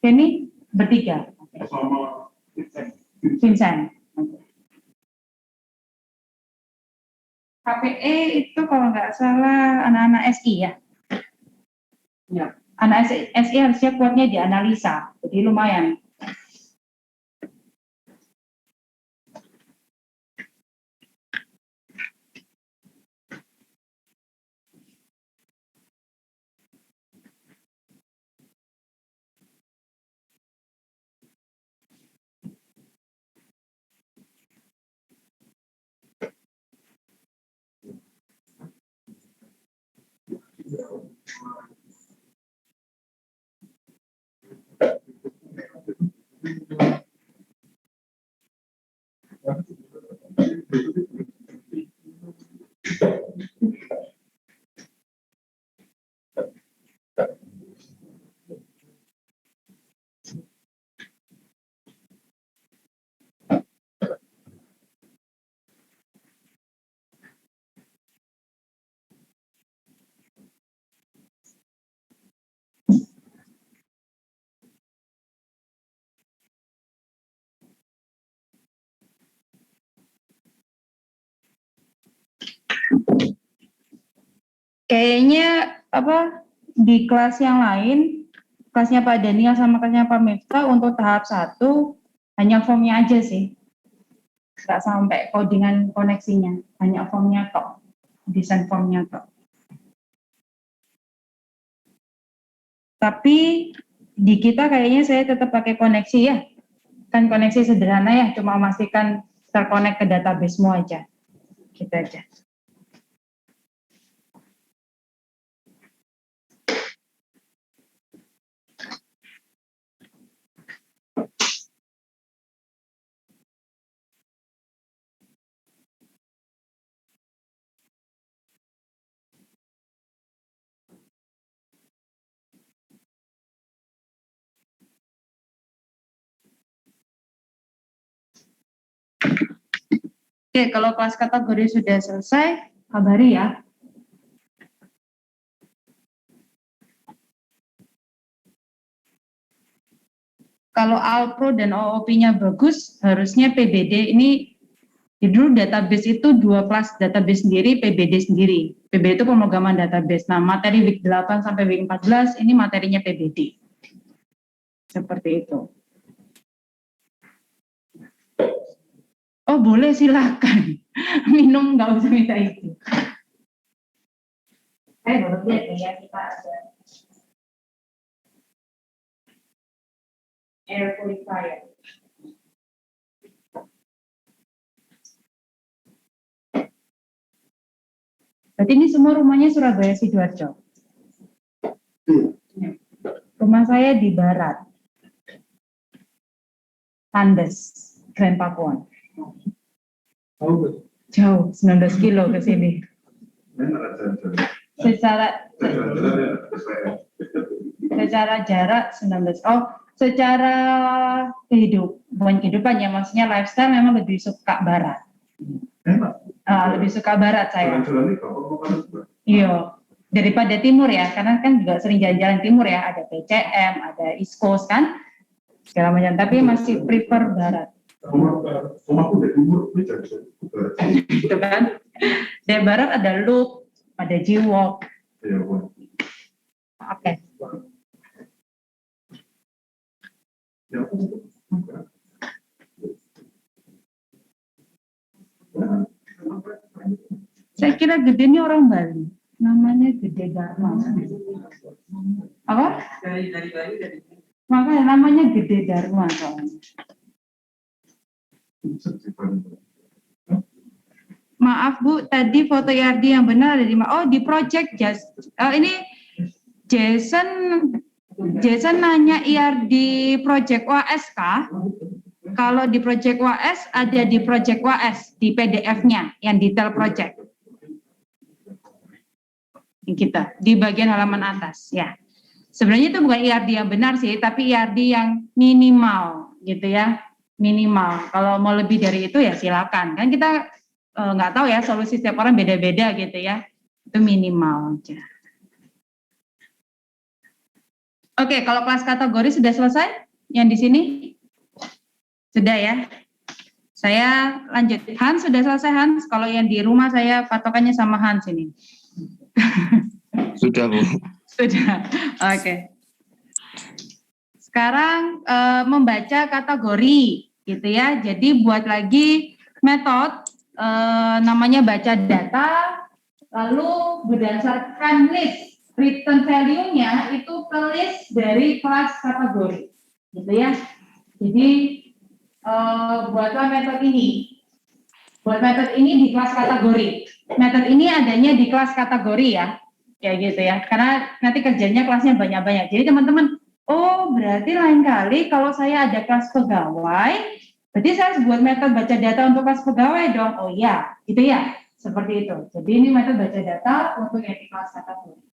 Ini bertiga. Sama Vincent. KPE itu kalau nggak salah anak-anak SI ya. Ya. Anak SI harusnya kuatnya di analisa, jadi lumayan. Kayaknya di kelas yang lain, kelasnya Pak Daniel sama kelasnya Pak Miftah untuk tahap 1 hanya formnya aja sih, nggak sampai codingan koneksinya, hanya formnya tok, desain formnya tok. Tapi di kita kayaknya saya tetap pakai koneksi ya, kan koneksi sederhana ya, cuma memastikan terkonek ke database semua aja, gitu aja. Oke, kalau kelas kategori sudah selesai, kabari ya. Kalau Alpro dan OOP-nya bagus, harusnya PBD ini, dulu database itu 2 kelas database sendiri, PBD sendiri. PBD itu pemrograman database. Nah, materi week 8 sampai week 14, ini materinya PBD. Seperti itu. Oh, boleh silakan. Minum nggak usah minta itu. Baru lihat ya, kita ada air purifier. Berarti ini semua rumahnya Surabaya Sidoarjo. Rumah saya di barat. Tandes, Grand Pakuan. Jauh, 19 kilo ke sini. Secara jarak 19. Oh, secara kehidupan ya, maksudnya lifestyle memang lebih suka barat. Lebih suka barat saya. Iya, daripada timur ya, karena kan juga sering jalan-jalan timur ya, ada PCM, ada East Coast kan, segala macam. Tapi masih prefer barat. Rumahku dari timur, Gitu kan? Dari barat ada Loop, ada G-Walk. Oke. Saya kira Gede ini orang Bali, namanya Gede Dharma. Apa? Dari Bali dari Makanya namanya Gede Dharma soalnya. Maaf Bu, tadi foto IRD yang benar ada di mana? Oh, di Project Just. Ini Jason nanya IRD Project WAS kah? Kalau di Project WAS ada di Project WAS di PDF-nya yang detail project. Kita di bagian halaman atas ya. Sebenarnya itu bukan IRD yang benar sih, tapi IRD yang minimal gitu ya. Minimal. Kalau mau lebih dari itu ya silakan. Kan kita nggak tahu ya, solusi setiap orang beda-beda gitu ya. Itu minimal aja. Oke, kalau kelas kategori sudah selesai yang di sini? Sudah ya. Saya lanjut. Hans sudah selesai Hans. Kalau yang di rumah saya patokannya sama Hans ini. Sudah Bu. Sudah. Oke. Sekarang membaca kategori gitu ya. Jadi buat lagi metode namanya baca data, lalu berdasarkan list return value-nya itu ke list dari kelas kategori, gitu ya. Jadi buatlah metode ini. Buat metode ini di kelas kategori. Metode ini adanya di kelas kategori ya, kayak gitu ya. Karena nanti kerjanya kelasnya banyak-banyak. Jadi teman-teman, oh berarti lain kali kalau saya ada kelas pegawai, berarti saya harus buat metode baca data untuk kelas pegawai dong. Oh iya, gitu ya. Seperti itu. Jadi ini metode baca data untuk yang di kelas kategori.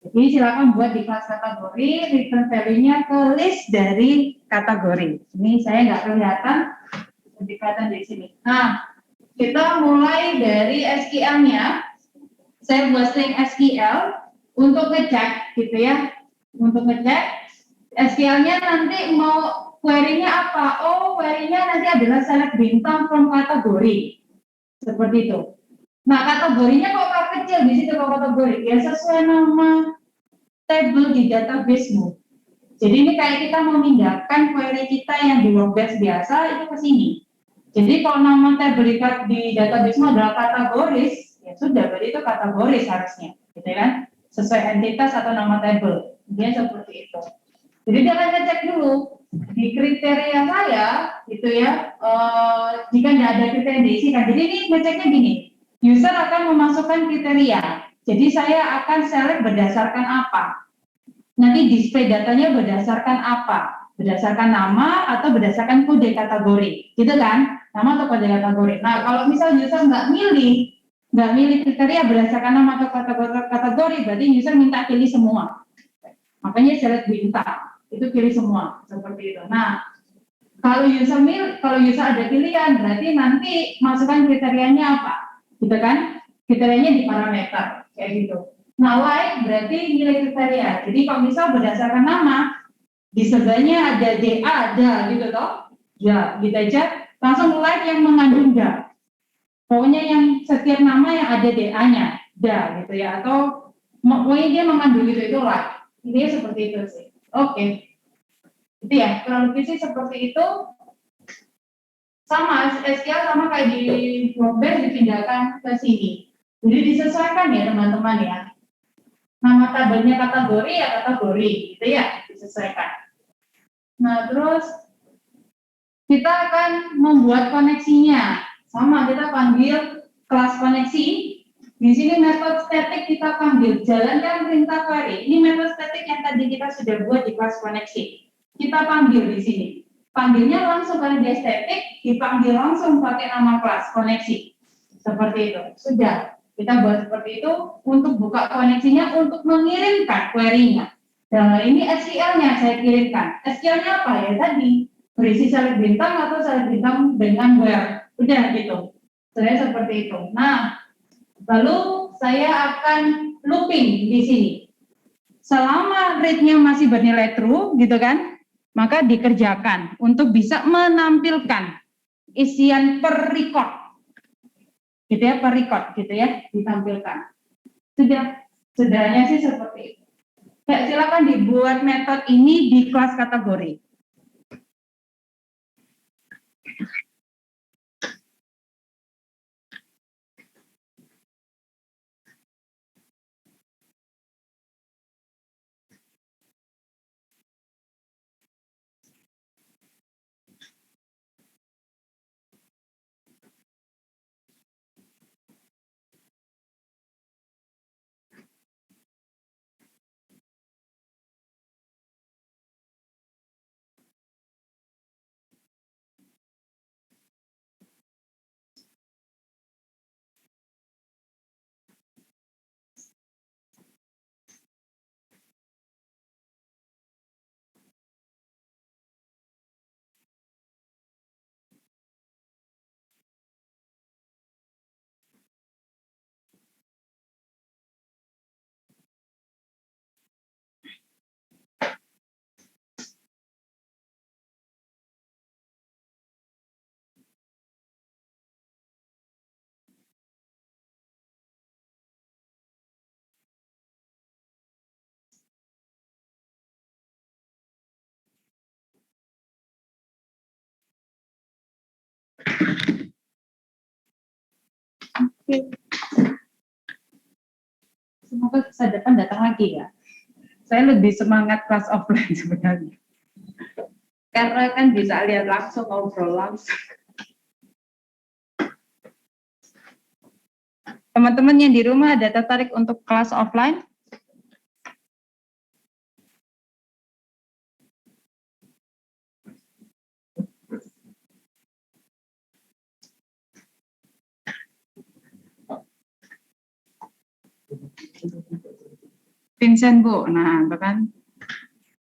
Jadi silakan buat di kelas kategori, return value-nya ke list dari kategori. Ini saya nggak kelihatan, lebih kelihatan di sini. Nah, kita mulai dari SQL-nya. Saya buat string SQL untuk ngecek, gitu ya. Untuk ngecek, SQL-nya nanti mau query-nya apa? Oh, query-nya nanti adalah select bintang from kategori. Seperti itu. Nah, kategorinya kok kecil di situ kok kategori. Ya sesuai nama table di database-mu. Jadi ini kayak kita memindahkan query kita yang di workbench biasa itu ke sini. Jadi kalau nama table di database-mu adalah kategoris, ya sudah berarti itu kategoris harusnya, gitu kan? Sesuai entitas atau nama table. Dia seperti itu. Jadi dia akan ngecek dulu di kriteria saya, gitu ya. Jika tidak ada kriteria diisikan. Jadi ini ngeceknya gini. User akan memasukkan kriteria. Jadi saya akan select berdasarkan apa? Nanti display datanya berdasarkan apa? Berdasarkan nama atau berdasarkan kode kategori, gitu kan? Nama atau kode kategori. Nah, kalau misal user nggak milih kriteria berdasarkan nama atau kategori, berarti user minta pilih semua. Makanya select bintang, itu pilih semua, seperti itu. Nah, kalau user ada pilihan, berarti nanti masukkan kriterianya apa? Gitu kan? Kriterianya di parameter, kayak gitu. Nah, like berarti nilai kriteria. Jadi kalau misal berdasarkan nama, di sebelahnya ada DA, ada gitu toh. Ya, gitu aja. Langsung like yang mengandung da. Pokoknya yang setiap nama yang ada DA-nya, da gitu ya. Atau pokoknya dia mengandung itu like. Ini seperti itu sih. Oke. Itu ya, kurang lebih sih seperti itu. Sama, SQL sama kayak di workbench dipindahkan ke sini. Jadi disesuaikan ya teman-teman ya. Nama tabelnya kategori ya kategori, gitu ya, disesuaikan. Nah, terus kita akan membuat koneksinya. Sama, kita panggil kelas koneksi, Di sini metode statik kita panggil jalankan perintah query. Ini metode statik yang tadi kita sudah buat di kelas koneksi. Kita panggil di sini. Panggilnya langsung karena dia statik, dipanggil langsung pakai nama kelas koneksi. Seperti itu. Sudah. Kita buat seperti itu untuk buka koneksinya untuk mengirimkan query-nya. Nah, ini SQL-nya saya kirimkan. SQL-nya apa ya tadi? Berisi salib bintang atau salib bintang dengan where. Udah gitu. Saya seperti itu. Nah, lalu saya akan looping di sini. Selama rate-nya masih bernilai true, gitu kan, maka dikerjakan untuk bisa menampilkan isian per record. Gitu ya, per record, gitu ya, ditampilkan. Sudahnya sih seperti itu. Ya, silakan dibuat metode ini di kelas kategori. Oke. Semoga masa depan datang lagi ya. Saya lebih semangat kelas offline sebenarnya. Karena kan bisa lihat langsung, ngobrol langsung. Teman-teman yang di rumah ada tertarik untuk kelas offline? Vincent Bu, nah itu kan.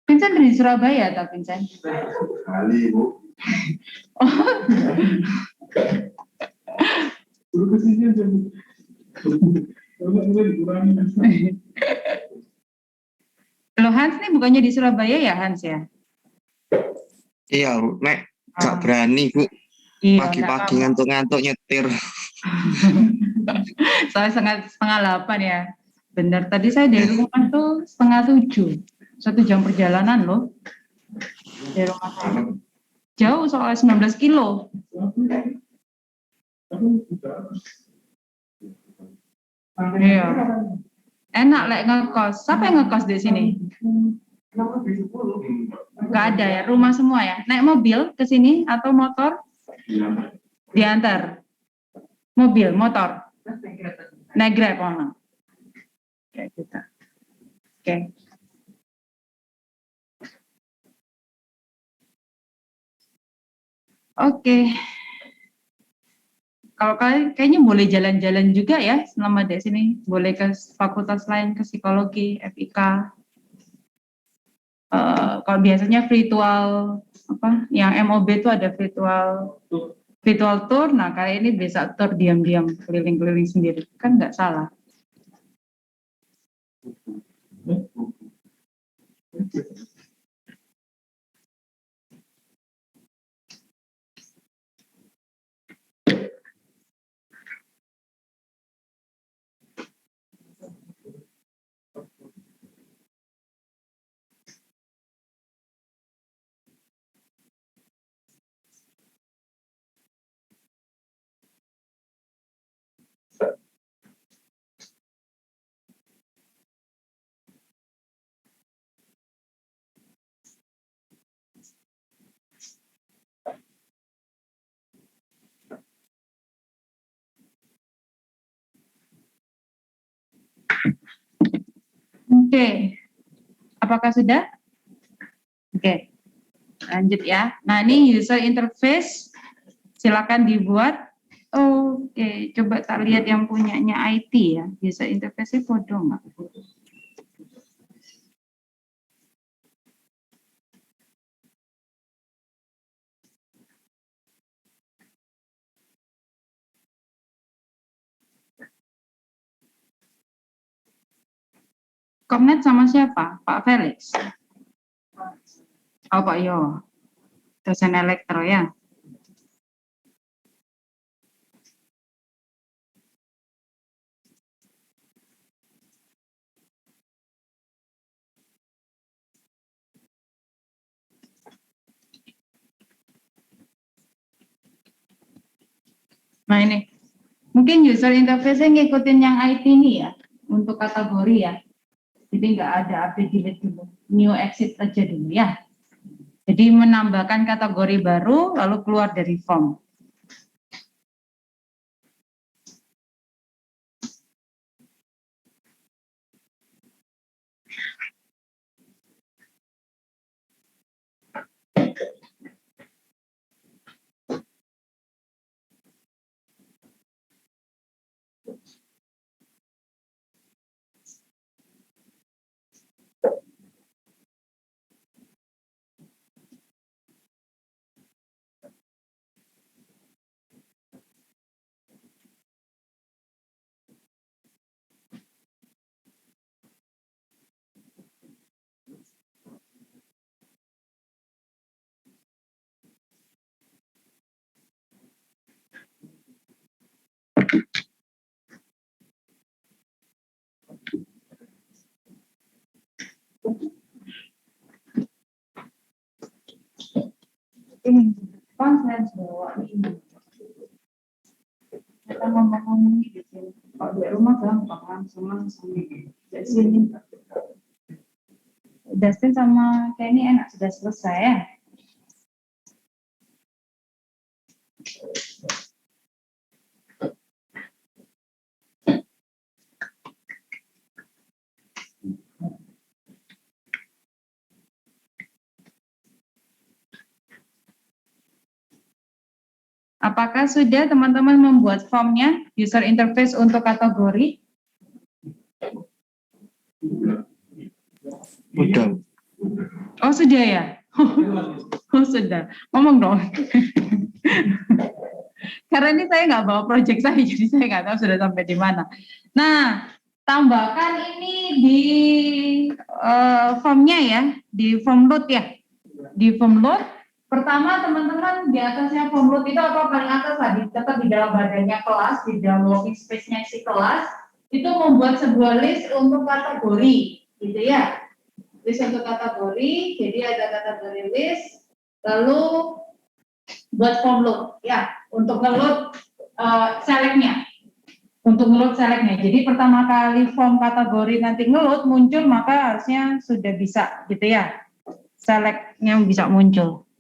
Vincent dari Surabaya atau Vincent? Kali, Bu. Dulu kesini aja, Bu. Kalau nggak dikurangi. Loh Hans nih bukannya di Surabaya ya Hans ya? Iya, Nek. Gak berani, Bu. Iya, Pagi-pagi ngantuk-ngantuk nyetir. Soalnya setengah 8 ya. Benar, tadi saya dari rumah tuh 6:30. 1 jam perjalanan loh. Dari rumah saya. Jauh soalnya 19 kilo. Iya. Enak lek ngekos. Siapa yang ngekos di sini? Gak ada ya, rumah semua ya. Naik mobil ke sini atau motor? Diantar. Mobil, motor. Naik Grab, oh. Kayak gitu. Oke. Oke. Kalau kalian kayaknya boleh jalan-jalan juga ya selama di sini. Boleh ke fakultas lain, ke psikologi, FIK. Kalau biasanya virtual apa? Yang MOB itu ada virtual tour. Nah kali ini bisa tour diam-diam keliling-keliling sendiri. Kan nggak salah. Oke. Apakah sudah? Oke. Lanjut ya. Nah, ini user interface. Silakan dibuat. Oke, coba tak lihat yang punyanya IT ya. User interface-nya bodoh nggak? Komnet sama siapa? Pak Felix? Oh, Pak Yo. Dosen elektro ya. Nah ini, mungkin user interface-nya ngikutin yang IT ini ya, untuk kategori ya. Jadi nggak ada update delete dulu, new exit aja dulu ya. Jadi menambahkan kategori baru, lalu keluar dari form. Ini konsen bawa ini. Kita ngomong di sini. Kalau di rumah gampang langsung di sini. Dustin sama Kenny enak sudah selesai ya. Apakah sudah teman-teman membuat formnya user interface untuk kategori? Udah. Oh sudah ya? Oh sudah. Ngomong dong. Karena ini saya nggak bawa project saya, jadi saya nggak tahu sudah sampai di mana. Nah, tambahkan ini di formnya ya, di form load ya. Di form load, pertama teman-teman di atasnya form load itu apa paling atas tadi, tetap di dalam badannya kelas, di dalam working space-nya si kelas, itu membuat sebuah list untuk kategori, gitu ya. List untuk kategori, jadi ada kategori list, lalu buat form load, ya, untuk ngeload select-nya. Untuk ngeload select-nya. Jadi pertama kali form kategori nanti ngeload muncul, maka harusnya sudah bisa, gitu ya. Select-nya bisa muncul.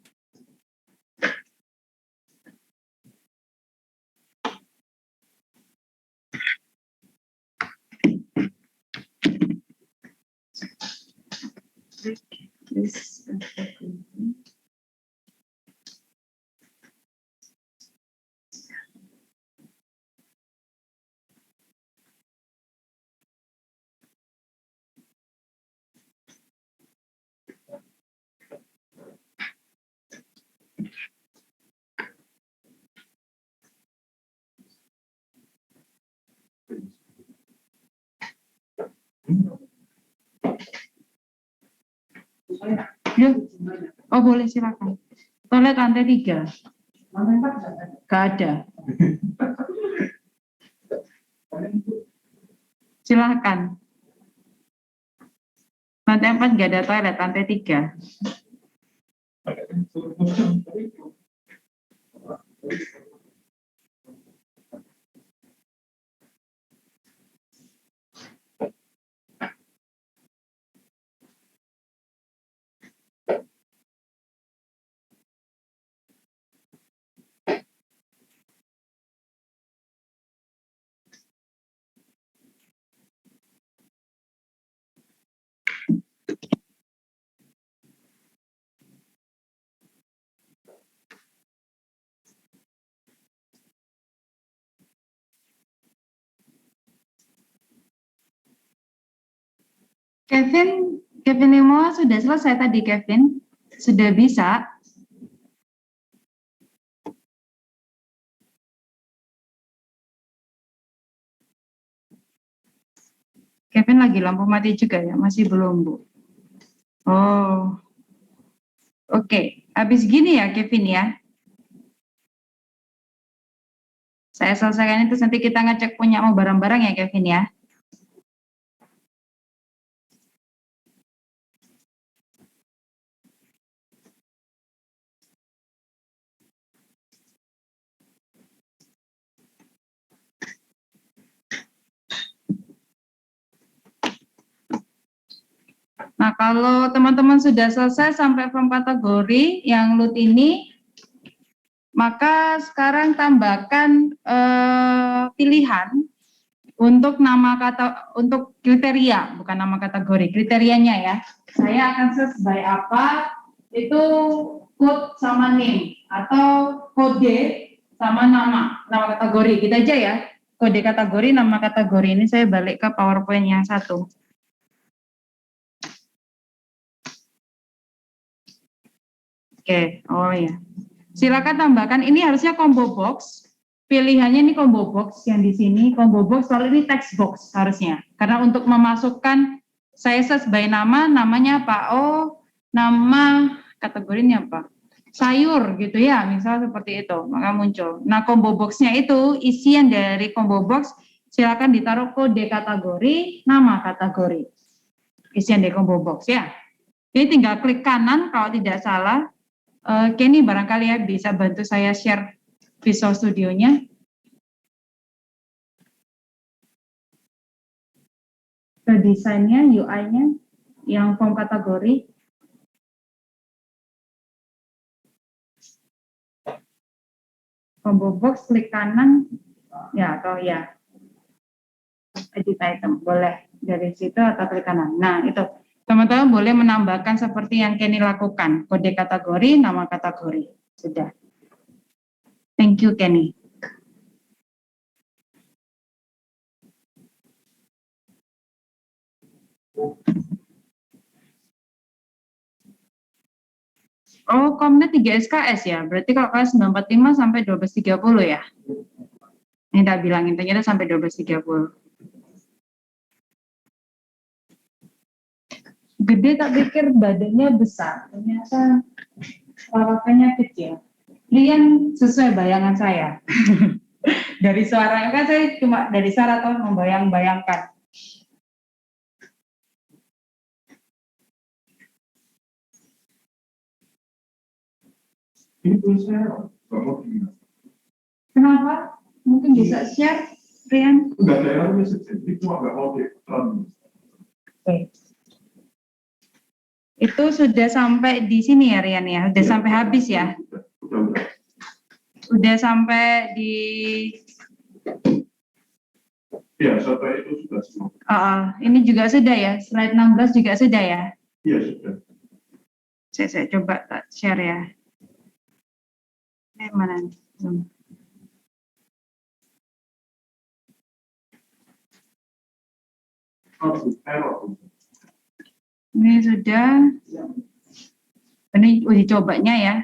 Ya. Oh boleh silakan. Toilet lantai 3. Lantai 4 nggak ada. Silakan. Lantai 4 nggak ada toilet, lantai 3. Kevin Nemo sudah selesai tadi, Kevin. Sudah bisa. Kevin lagi lampu mati juga ya, masih belum, Bu. Oh. Oke, habis gini ya, Kevin ya. Saya selesaikan itu, nanti kita ngecek punya mau barang-barang ya, Kevin ya. Nah, kalau teman-teman sudah selesai sampai form kategori yang LUT ini, maka sekarang tambahkan pilihan untuk untuk kriteria, bukan nama kategori, kriterianya ya. Saya akan search by apa, itu code sama name, atau kode sama nama kategori, gitu aja ya. Kode kategori, nama kategori, ini saya balik ke PowerPoint yang satu. Oke, oh ya. Silakan tambahkan, ini harusnya combo box. Pilihannya ini combo box yang di sini, combo box, kalau ini text box harusnya. Karena untuk memasukkan, saya search by nama, namanya apa? Oh, nama kategorinya apa? Sayur gitu ya, misal seperti itu, maka muncul. Nah, combo box-nya itu, isian dari combo box, silakan ditaruh kode kategori, nama kategori. Isian dari combo box ya. Jadi tinggal klik kanan kalau tidak salah. Kenny barangkali ya bisa bantu saya share Visual Studio-nya. Ke desainnya, UI-nya, yang form kategori. Combo box, klik kanan, ya atau ya. Edit item, boleh dari situ atau klik kanan. Nah itu, teman-teman boleh menambahkan seperti yang Kenny lakukan. Kode kategori, nama kategori. Sudah. Thank you, Kenny. Oh, Komnet 3 SKS ya? Berarti kalau kelas 945 sampai 1230 ya? Ini tak bilangin, ternyata sampai 1230. Gede tak pikir badannya besar, ternyata perawakannya kecil. Rian sesuai bayangan saya. Dari suara, kan saya cuma dari suara atau membayang-bayangkan. Ini tuh saya nggak mau gimana. Kenapa? Mungkin bisa share, Rian? Nggak ada errornya sih, itu nggak mau di-run. Oke. Itu sudah sampai di sini ya, Rian ya? Sudah sampai habis ya? Udah. Udah sampai di... Ya, sampai itu sudah semua. Ini juga sudah ya? Slide 16 juga sudah ya? Iya, sudah. Saya coba tak share ya. Mana nih? Error. Ini sudah. Ini uji cobanya ya.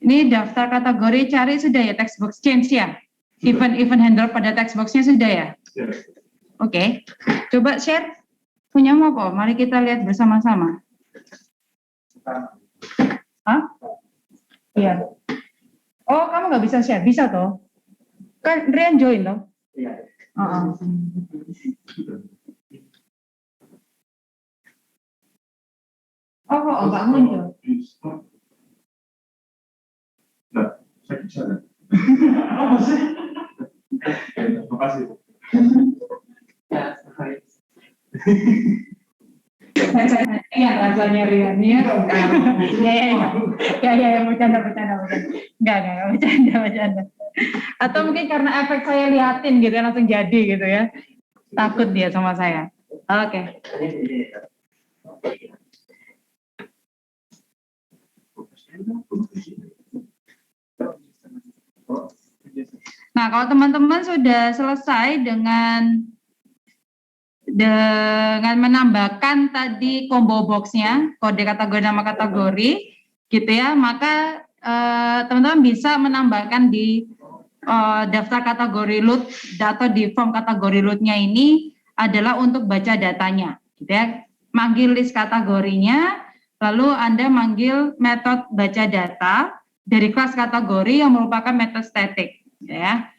Ini daftar kategori cari sudah ya, text box change ya. Event handle pada text box-nya sudah ya. Ya. Oke. Coba share. Punya mau kok. Mari kita lihat bersama-sama. Hah? Iya. Oh, kamu nggak bisa share? Bisa toh? Kan Rian join toh? Iya. Oh, kok nggak muncul? Nah, saya bisa. Oh, sih. Terima kasih. Iya, rasanya Rian ya. Ya, bercanda. Enggak, bercanda. Atau mungkin karena efek saya liatin gitu, langsung jadi gitu ya. Takut dia sama saya. Oke. Nah, kalau teman-teman sudah selesai dengan dengan menambahkan tadi combo boxnya, kode kategori nama kategori, gitu ya, maka teman-teman bisa menambahkan di daftar kategori load atau di form kategori loadnya ini adalah untuk baca datanya, gitu ya. Manggil list kategorinya, lalu Anda manggil metode baca data dari kelas kategori yang merupakan metode static, ya.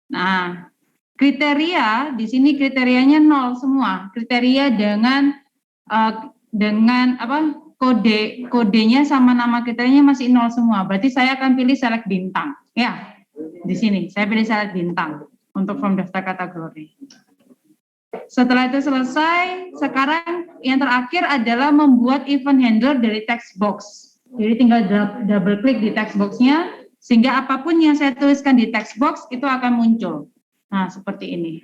Nah, kriteria di sini kriterianya 0 semua. Kriteria dengan kodenya sama nama kriterianya masih 0 semua. Berarti saya akan pilih select bintang. Ya, di sini saya pilih select bintang untuk form daftar kategori. Setelah itu selesai, sekarang yang terakhir adalah membuat event handler dari text box. Jadi tinggal double klik di text box-nya, sehingga apapun yang saya tuliskan di text box itu akan muncul. Nah, seperti ini.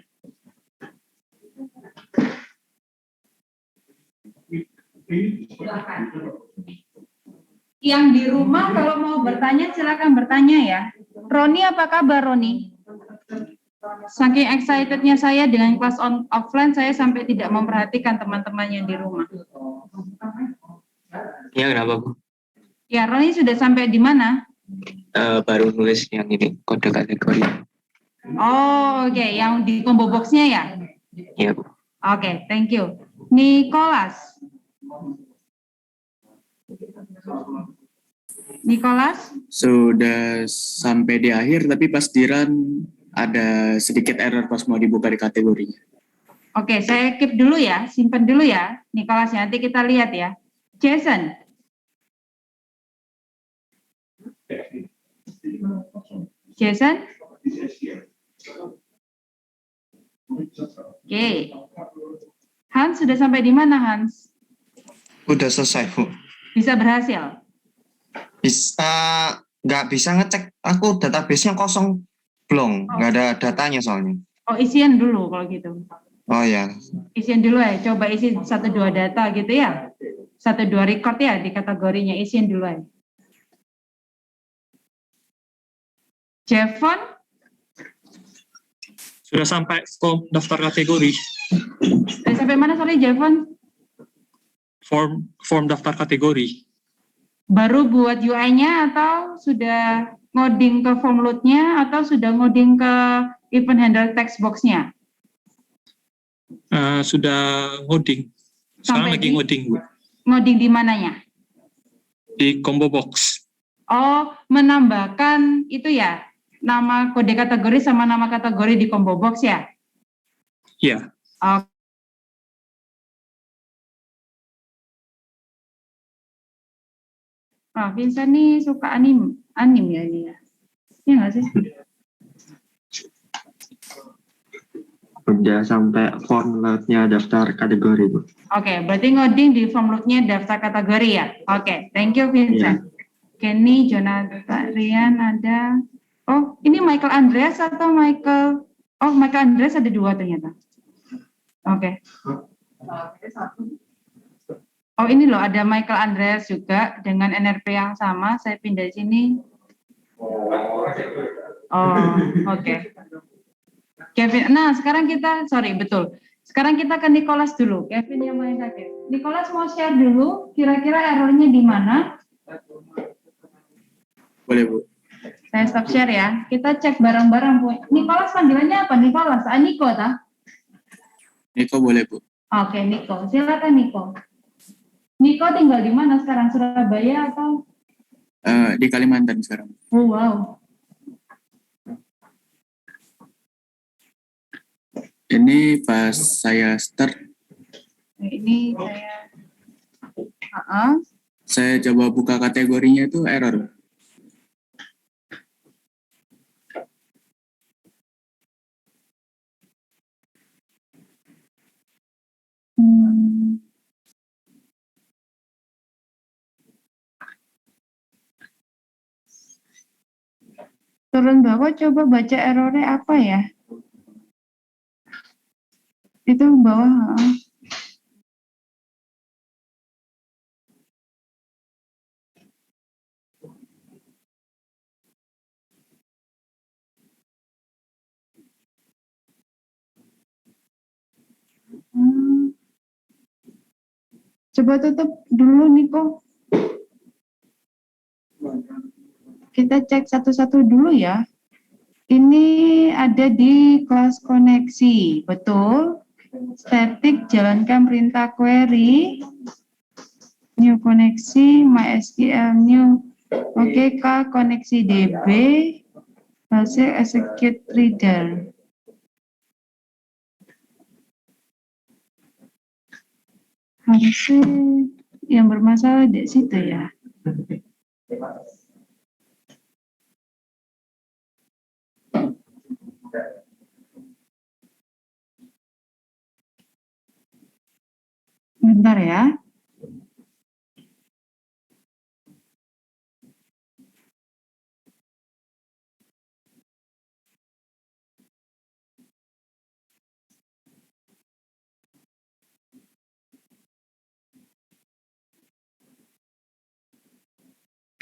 Yang di rumah kalau mau bertanya silakan bertanya ya. Roni, apa kabar Roni? Saking excitednya saya dengan kelas offline, saya sampai tidak memperhatikan teman-teman yang di rumah. Ya, kenapa, Bu? Ya, Roni sudah sampai di mana? Baru nulis yang ini, kode kategori. Oh, oke. Yang di combo box-nya ya? Iya, Bu. Oke, thank you. Nicholas. Nicholas? Sudah sampai di akhir, tapi pas di run ada sedikit error pas mau dibuka di kategorinya. Oke, saya keep dulu ya, simpan dulu ya, Nicholas. Nanti kita lihat ya. Jason. Jason? Oke. Hans sudah sampai di mana, Hans? Udah selesai, Bu. Bisa berhasil? Bisa, nggak bisa ngecek. Aku database-nya kosong, belum. Nggak ada datanya soalnya. Oh, isian dulu kalau gitu. Oh ya, Isian dulu ya, coba isi 1-2 data gitu ya. 1-2 record ya di kategorinya, isian dulu ya. Jevon? Sudah sampai form daftar kategori. Sudah sampai mana sorry Jevon? Form daftar kategori. Baru buat UI-nya atau sudah ngoding ke form load-nya atau sudah ngoding ke event handle text box-nya? Sudah ngoding. Sekarang Sampai lagi ngoding, Bu. Ngoding di mananya? Di combo box. Oh, menambahkan itu ya, nama kode kategori sama nama kategori di combo box ya? Iya. Oh. Oh, Vincent nih suka anim ya ini ya? Iya nggak sih? Udah sampai form load-nya daftar kategori, Bu. Oke, berarti ngoding di form load-nya daftar kategori ya? Oke, thank you Vincent. Kenny, Jonathan, Rian ada. Oh, ini Michael Andreas atau Michael? Oh, Michael Andreas ada 2 ternyata. Oke. Oh, ini loh ada Michael Andreas juga dengan NRP yang sama. Saya pindah sini. Oh, oke. Kevin, nah sekarang kita, sorry betul. Sekarang kita ke Nicholas dulu. Kevin yang main sakit. Nicholas mau share dulu. Kira-kira errornya di mana? Boleh, Bu. Saya stop share ya. Kita cek bareng-bareng, Bu. Nicholas panggilannya apa? Nicholas? Niko, tak? Niko boleh, Bu. Oke, Niko. Silakan, Niko. Niko tinggal di mana sekarang? Surabaya atau? Di Kalimantan sekarang. Oh, wow. Ini pas saya start, Ini saya... saya coba buka kategorinya itu error. Turun bawah coba baca errornya apa ya? Itu bawah. Coba tutup dulu Niko. Kita cek satu-satu dulu ya. Ini ada di kelas koneksi, betul? Static, jalankan perintah query. New koneksi, MySQL new. Oke, K koneksi DB. Hasil execute reader. Harusnya yang bermasalah di situ ya. Bentar ya.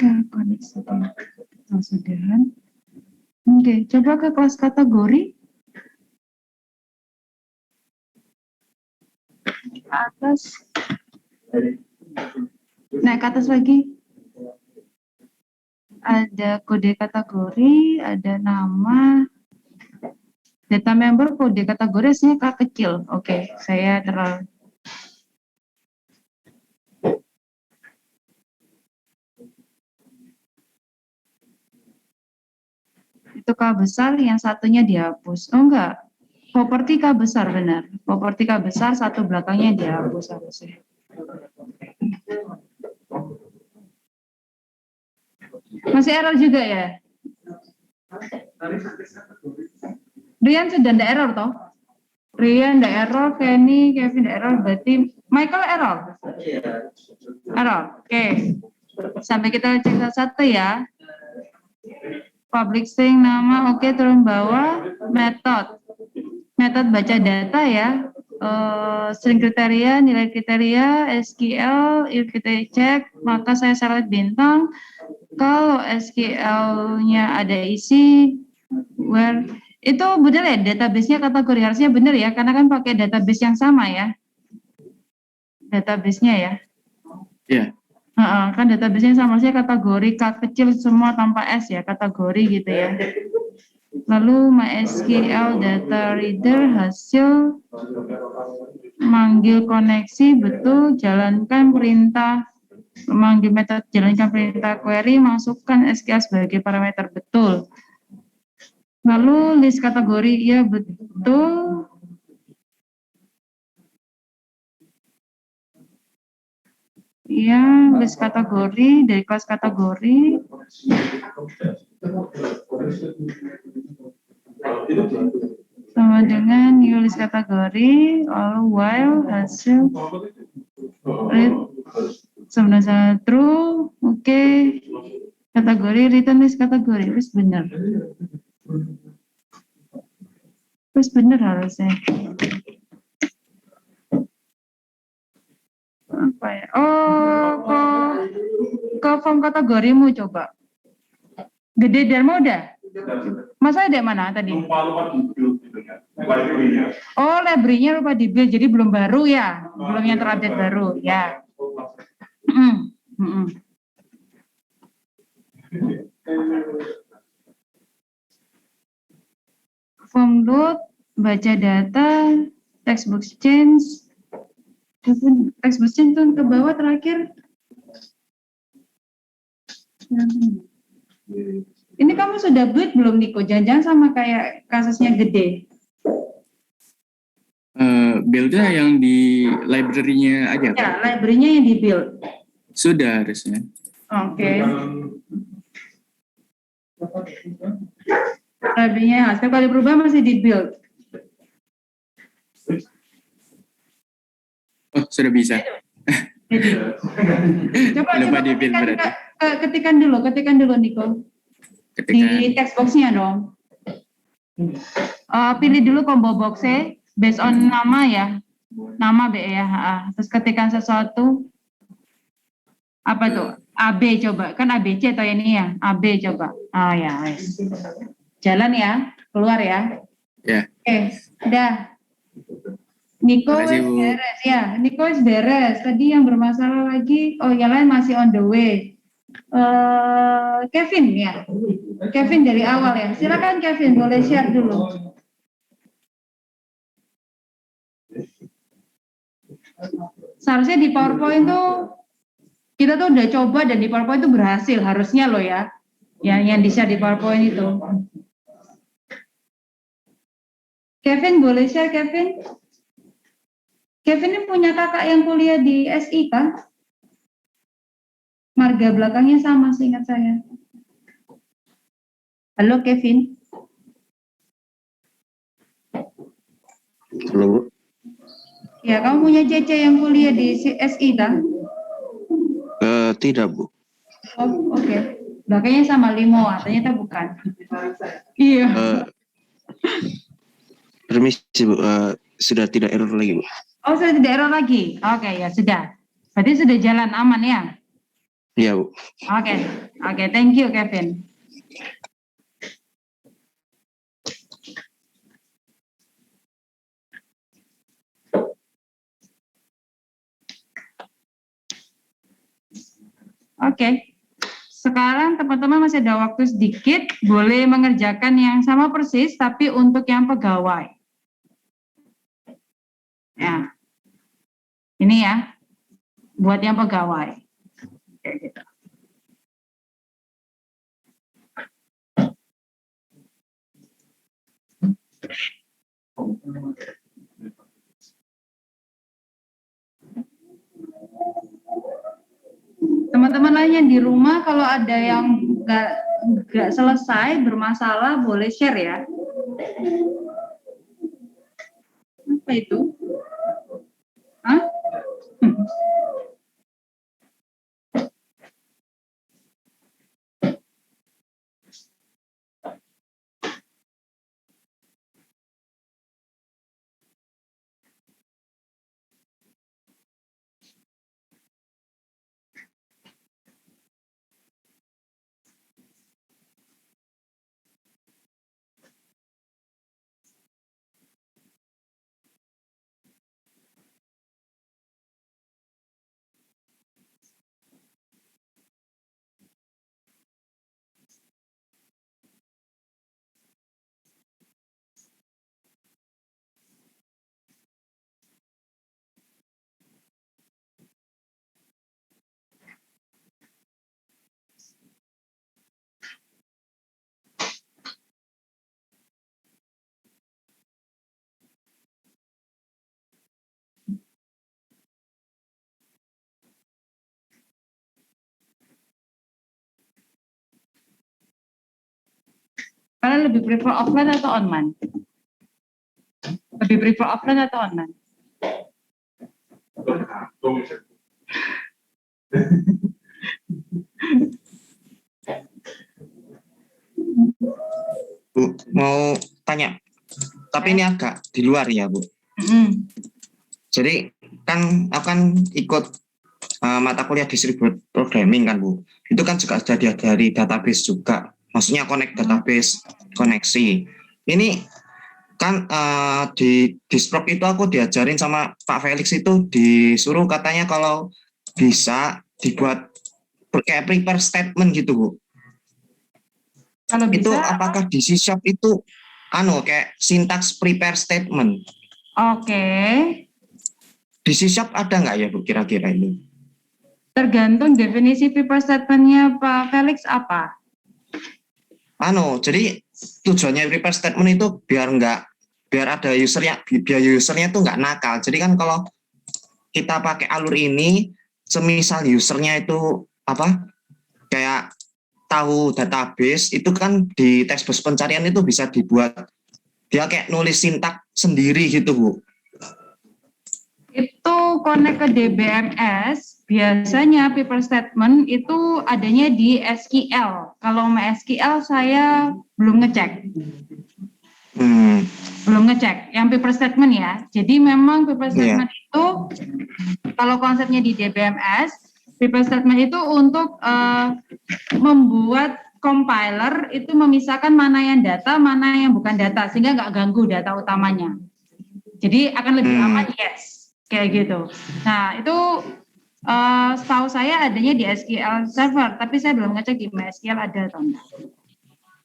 Ke koneksi sudahan. Oke, coba ke kelas kategori. Ke atas. Naik ke atas lagi. Ada kode kategori, ada nama. Data member kode kategori hasilnya K kecil. Oke, saya terlalu. Itu K besar, yang satunya dihapus. Oh enggak, properti K besar benar. Properti K besar, satu belakangnya dihapus harusnya. Masih error juga ya? Rian sudah ndak error toh? Rian ndak error, Kenny, Kevin ndak error, berarti Michael error? Error, oke. Sampai kita cek satu ya. Public string nama, oke, turun bawah. Metode baca data ya. String kriteria, nilai kriteria, SQL, if kita cek, maka saya select bintang. Kalau SQL-nya ada isi, where, itu benar ya, database-nya kategori harusnya benar ya, karena kan pakai database yang sama ya. Database-nya ya. Iya. Kan database-nya sama, harusnya kategori K kecil semua tanpa S ya, kategori gitu ya. Lalu MySQL data reader hasil manggil koneksi, betul, jalankan perintah, memanggil metode jalankan perintah query, masukkan SQL sebagai parameter, betul. Lalu list kategori, ya betul. Ya, list kategori dari kelas kategori. Sama dengan new list kategori, lalu while hasil read sebenarnya true, oke. Kategori return list kategori, terus benar. Terus benar harusnya. Apa ya? Oh, ke form kategorimu coba. Gede Dharma udah? Masa ada mana tadi? Lupa di build gitu ya. Library-nya. Oh, library-nya lupa di build, jadi belum baru ya? Belum yang terupdate baru, ya. Form load, baca data, textbook change. Textbook change tuh ke bawah terakhir. Ini kamu sudah build belum, Niko? Jangan-jangan sama kayak kasusnya gede. Build-nya yang di library-nya aja Ya, kan? library-nya yang di build. Sudah harusnya. Oke. Library-nya, setiap kali berubah masih di build. Oh, sudah bisa. Coba Lupa di build ketikan, berarti. ketikan dulu Niko. Di text box-nya dong. Pilih dulu combo box-nya based on nama ya. Nama B ya. Terus ketikkan sesuatu. Apa tuh? AB coba. Kan ABC atau ini ya? AB coba. Oh ya, wes. Jalan ya. Keluar ya. Ya. Oke, udah. Niko Terima kasih, wis Bu. beres ya, Niko wis beres. Tadi yang bermasalah lagi, oh yang lain masih on the way. Kevin ya, Kevin dari awal ya. Silakan Kevin, boleh share dulu. Seharusnya di PowerPoint tuh kita tuh udah coba dan di PowerPoint itu berhasil harusnya loh ya. Yang di-share di PowerPoint itu. Kevin boleh share Kevin? Kevin ini punya kakak yang kuliah di SI kan? Marga belakangnya sama seingat saya. Halo Kevin. Halo, Bu. Ya, kamu punya Cece yang kuliah di SI kan? Tidak, Bu. Oh, oke. Belakangnya sama Limoa, ternyata bukan. Iya. Permisi, Bu. Sudah tidak error lagi, Bu. Oh, sudah tidak error lagi? Oke, ya sudah. Berarti sudah jalan aman ya? Iya, Bu. Oke, thank you Kevin. Oke. Sekarang teman-teman masih ada waktu sedikit, boleh mengerjakan yang sama persis, tapi untuk yang pegawai. Ya, ini ya, buat yang pegawai. Oke, gitu. Teman-teman lain yang di rumah kalau ada yang nggak selesai bermasalah boleh share ya. Apa itu? Hah? Kalian lebih prefer offline atau online? Lebih prefer offline atau online? Tergantung. Bu, mau tanya. Tapi ini agak di luar ya, Bu. Jadi kan aku kan ikut mata kuliah distributed programming kan, Bu. Itu kan juga ada dari database juga. Maksudnya connect database, koneksi. Ini kan di Disprog itu aku diajarin sama Pak Felix itu disuruh katanya kalau bisa dibuat kayak prepare statement gitu, Bu. Kalau bisa, Itu apakah di C# itu kayak sintaks prepare statement? Oke. Di C# ada nggak ya, Bu, kira-kira ini? Tergantung definisi prepare statement-nya Pak Felix apa? Jadi tujuannya prepare statement itu biar ada usernya, biar usernya itu nggak nakal. Jadi kan kalau kita pakai alur ini, semisal usernya itu kayak tahu database, itu kan di textbox pencarian itu bisa dibuat dia kayak nulis sintak sendiri gitu, Bu. Itu connect ke DBMS, biasanya prepare statement itu adanya di SQL. Kalau MySQL saya belum ngecek. Belum ngecek yang prepare statement ya. Jadi memang prepare statement itu kalau konsepnya di DBMS, prepare statement itu untuk membuat compiler itu memisahkan mana yang data, mana yang bukan data, sehingga nggak ganggu data utamanya. Jadi akan lebih aman, yes, kayak gitu. Nah itu setahu saya adanya di SQL Server, tapi saya belum ngecek di MySQL ada atau enggak.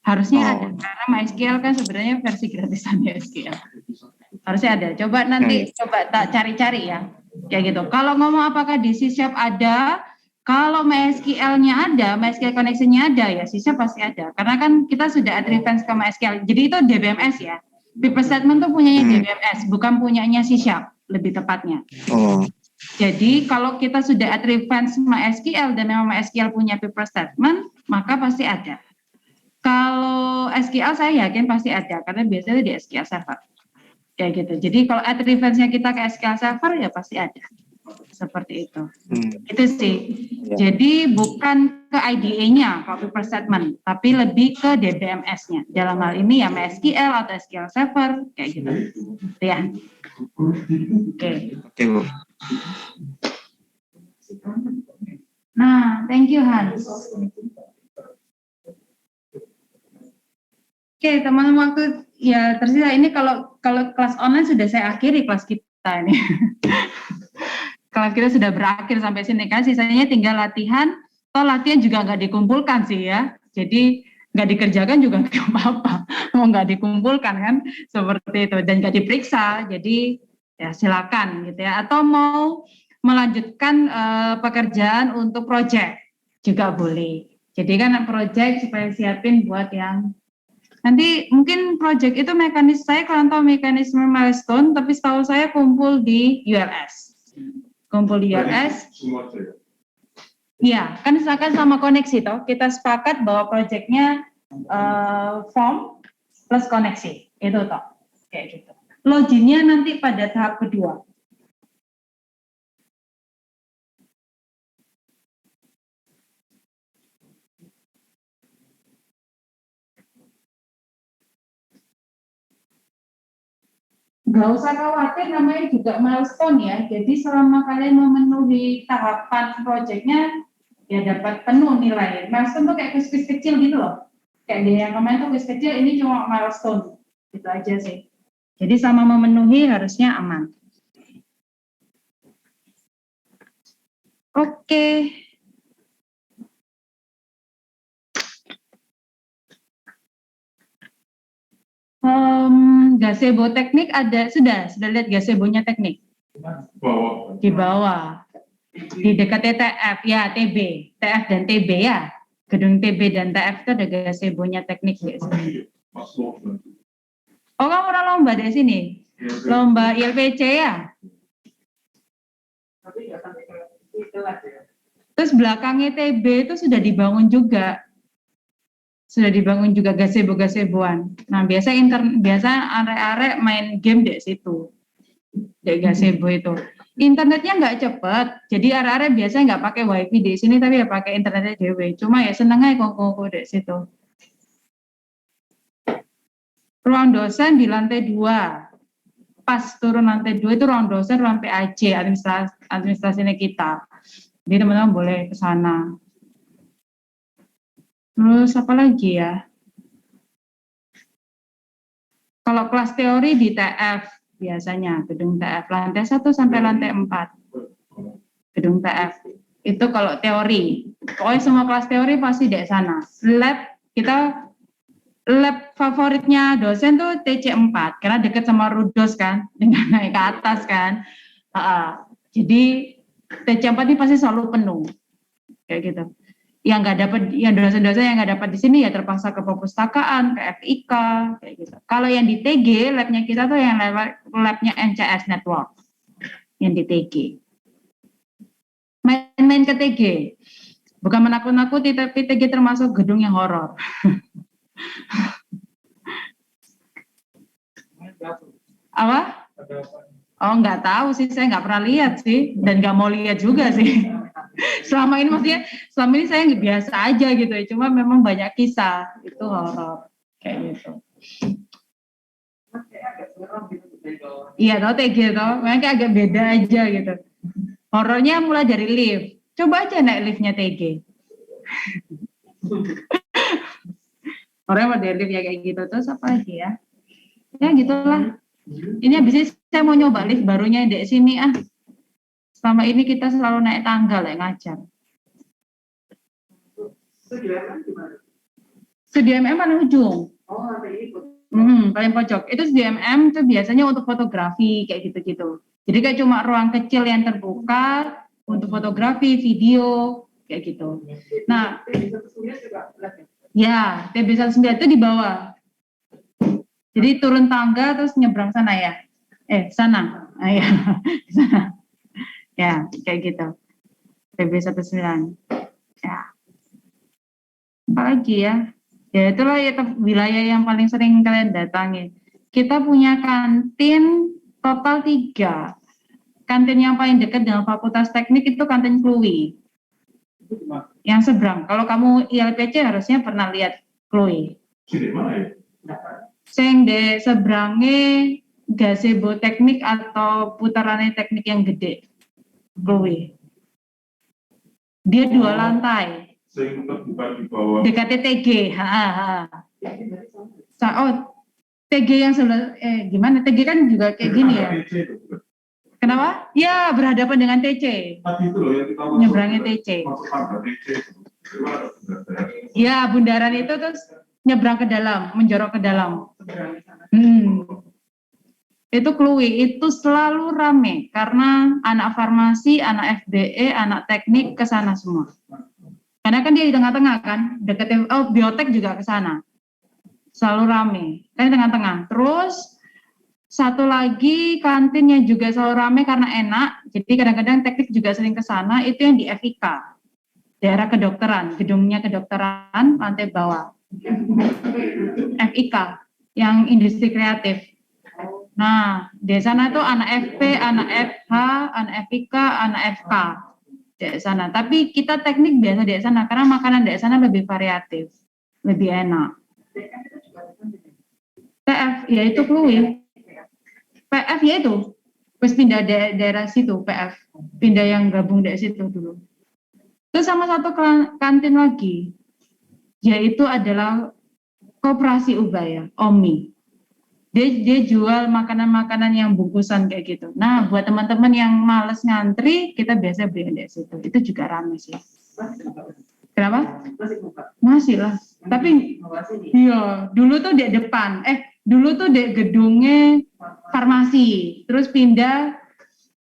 Harusnya ada, karena MySQL kan sebenarnya versi gratisan SQL. Harusnya ada. Coba nanti coba tak cari-cari ya, kayak gitu. Kalau ngomong apakah di C# ada, kalau MySQL-nya ada, MySQL connection-nya ada, ya C# pasti ada. Karena kan kita sudah advance ke MySQL. Jadi itu DBMS ya. Paper statement tuh punyanya DBMS, bukan punyanya C#, lebih tepatnya. Jadi kalau kita sudah advance MySQL dan memang MySQL punya paper statement, maka pasti ada. Kalau SQL saya yakin pasti ada, karena biasanya di SQL Server. Kayak gitu. Jadi kalau advance-nya kita ke SQL Server, ya pasti ada. Seperti itu. Itu sih. Jadi bukan ke IDE-nya, kalau paper statement, tapi lebih ke DBMS-nya. Dalam hal ini ya MySQL atau SQL Server, kayak gitu. Ya. Oke. Bu. Nah, thank you Hans. Oke, teman-teman, waktu ya tersisa ini kalau kelas online sudah saya akhiri kelas kita ini. Kelas kita sudah berakhir sampai sini kan, sisanya tinggal latihan. Toh latihan juga nggak dikumpulkan sih ya. Jadi nggak dikerjakan juga nggak apa-apa. Mau nggak dikumpulkan kan, seperti itu dan nggak diperiksa. Jadi ya silakan gitu ya. Atau mau melanjutkan pekerjaan untuk proyek juga boleh. Jadi kan proyek supaya siapin buat yang nanti mungkin project itu saya kurang tahu mekanisme milestone, tapi setahu saya kumpul di ULS. Kumpul di ULS. Ya, kan misalkan sama koneksi toh, kita sepakat bahwa projectnya form plus koneksi, itu toh, kayak gitu. Loginnya nanti pada tahap kedua. Nggak usah khawatir, namanya juga milestone ya. Jadi selama kalian memenuhi tahapan proyeknya, ya dapat penuh nilai. Milestone tuh kayak quiz kecil gitu loh. Kayak dia yang kemarin tuh quiz kecil, ini cuma milestone. Gitu aja sih. Jadi sama memenuhi harusnya aman. Oke. Gazebo teknik ada, sudah lihat gazebonya teknik? Di bawah. Di dekat TF, ya TB, TF dan TB ya. Gedung TB dan TF itu ada gazebonya teknik di sini. Oh, kamu pernah lomba di sini? Lomba ILPC ya? Terus belakangnya TB itu sudah dibangun juga. Sudah dibangun juga gazebo-gazeboan. Nah, biasa arek-arek main game di situ. Di gazebo itu. Internetnya nggak cepat, jadi arek-arek biasa nggak pakai wifi di sini, tapi ya pakai internetnya dewe. Cuma ya seneng aja kok di situ. Ruang dosen di lantai 2. Pas turun lantai 2 itu ruang dosen, ruang PAJ, administrasinya kita. Jadi teman-teman boleh ke sana. Terus apa lagi ya? Kalau kelas teori di TF biasanya, gedung TF, lantai 1 sampai lantai 4. Gedung TF. Itu kalau teori. Pokoknya semua kelas teori pasti di sana. Lab favoritnya dosen tuh TC4, karena dekat sama Rudos kan, dengan naik ke atas kan. Jadi TC4 ini pasti selalu penuh. Kayak gitu. Yang nggak dapat, yang dosen-dosen yang nggak dapat di sini ya terpaksa ke perpustakaan, ke FIK, kayak gitu. Kalau yang di TG, labnya kita tuh yang labnya NCS Network, yang di TG. Main-main ke TG, bukan menakut-nakuti, tapi TG termasuk gedung yang horor. Apa? Oh, nggak tahu sih, saya nggak pernah lihat sih, dan nggak mau lihat juga sih. Selama ini saya biasa aja gitu ya, cuma memang banyak kisah itu horor kayak gitu. Iya tau TG tau, makanya agak beda aja gitu. Horornya mulai dari lift, coba aja naik liftnya TG. Horornya mulai dari lift ya kayak gitu. Terus apa lagi ya? Ya gitulah. Ini habis ini saya mau nyoba lift barunya di sini ah. Selama ini kita selalu naik tangga lah ngajar. Itu di mana gimana? Studio MM paling ujung. Oh, nanti ikut. Paling pojok. Itu studio MM itu biasanya untuk fotografi kayak gitu-gitu. Jadi kayak cuma ruang kecil yang terbuka untuk fotografi, video kayak gitu. Nah, TB19 juga berat ya? ya TB19 itu di bawah. Jadi turun tangga terus nyebrang sana ya. Sana. Ya, sana. Ya, kayak gitu. TB19. Ya. Apalagi ya? Ya itulah ya wilayah yang paling sering kalian datangi. Kita punya kantin total 3. Kantin yang paling dekat dengan Fakultas Teknik itu kantin Kluwi. Yang seberang. Kalau kamu ILPC harusnya pernah lihat Kluwi. Sini mana ya? Sing de seberangnya gazebo teknik atau putarannya teknik yang gede. Kluwi. Dia 2 lantai. Sing terbuka di bawah. Dekat TG. TG yang sebelah gimana? TG kan juga kayak gini ya. TC itu bukan? Kenapa? Ya, berhadapan dengan TC. Tadi itu loh yang kita masuk. Nyebrangnya TC. Masuk tangga TC. Gimana bundaran? Ya, bundaran itu terus nyebrang ke dalam, menjorok ke dalam. Itu Kluwi, itu selalu rame karena anak farmasi, anak FBE, anak teknik ke sana semua. Karena kan dia di tengah-tengah kan, dekat biotek juga ke sana. Selalu rame, kan di tengah-tengah. Terus satu lagi kantin yang juga selalu rame karena enak, jadi kadang-kadang teknik juga sering ke sana, itu yang di FIK. Daerah kedokteran, gedungnya kedokteran, lantai bawah. FIK, yang industri kreatif. Nah, di sana tuh anak FP, anak FH, anak FIK, anak FK. Di sana. Tapi kita teknik biasa di sana karena makanan di sana lebih variatif, lebih enak. PF yaitu Kluwi. PF yaitu terus pindah daerah situ PF, pindah yang gabung dari situ dulu. Terus sama satu kantin lagi, yaitu adalah Koperasi Ubaya, OMI. Dia jual makanan-makanan yang bungkusan kayak gitu. Nah, buat teman-teman yang males ngantri, kita biasa beli dari situ. Itu juga ramai sih. Kenapa? Masih buka. Masih lah. Tapi iya, dulu tuh di depan. Dulu tuh di gedungnya farmasi. Terus pindah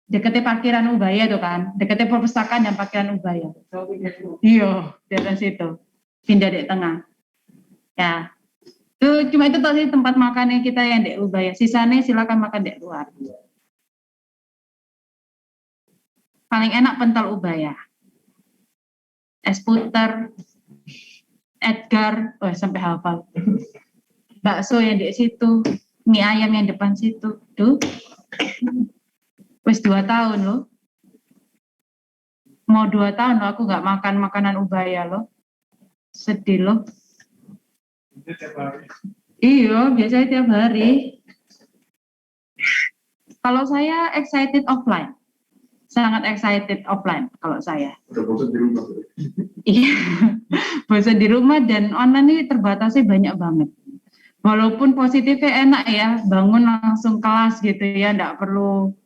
dekatnya parkiran Ubaya tuh kan. Dekatnya perpustakaan dan parkiran Ubaya. Iya, daerah situ. Pindah di tengah. Ya. Cuma itu tadi tempat makannya kita yang di Ubaya. Sisanya silakan makan di luar. Paling enak pentol Ubaya. Es puter, Edgar, sampai hafal. Bakso yang di situ, mie ayam yang depan situ. Tuh. Wes 2 tahun loh. Mau 2 tahun loh aku nggak makan makanan Ubaya loh. Sedih loh. Iya, biasanya tiap hari. Kalau saya excited offline. Sangat excited offline kalau saya. Udah bosan di rumah. Iya, bosan di rumah dan online ini terbatasnya banyak banget. Walaupun positifnya enak ya, bangun langsung kelas gitu ya, enggak perlu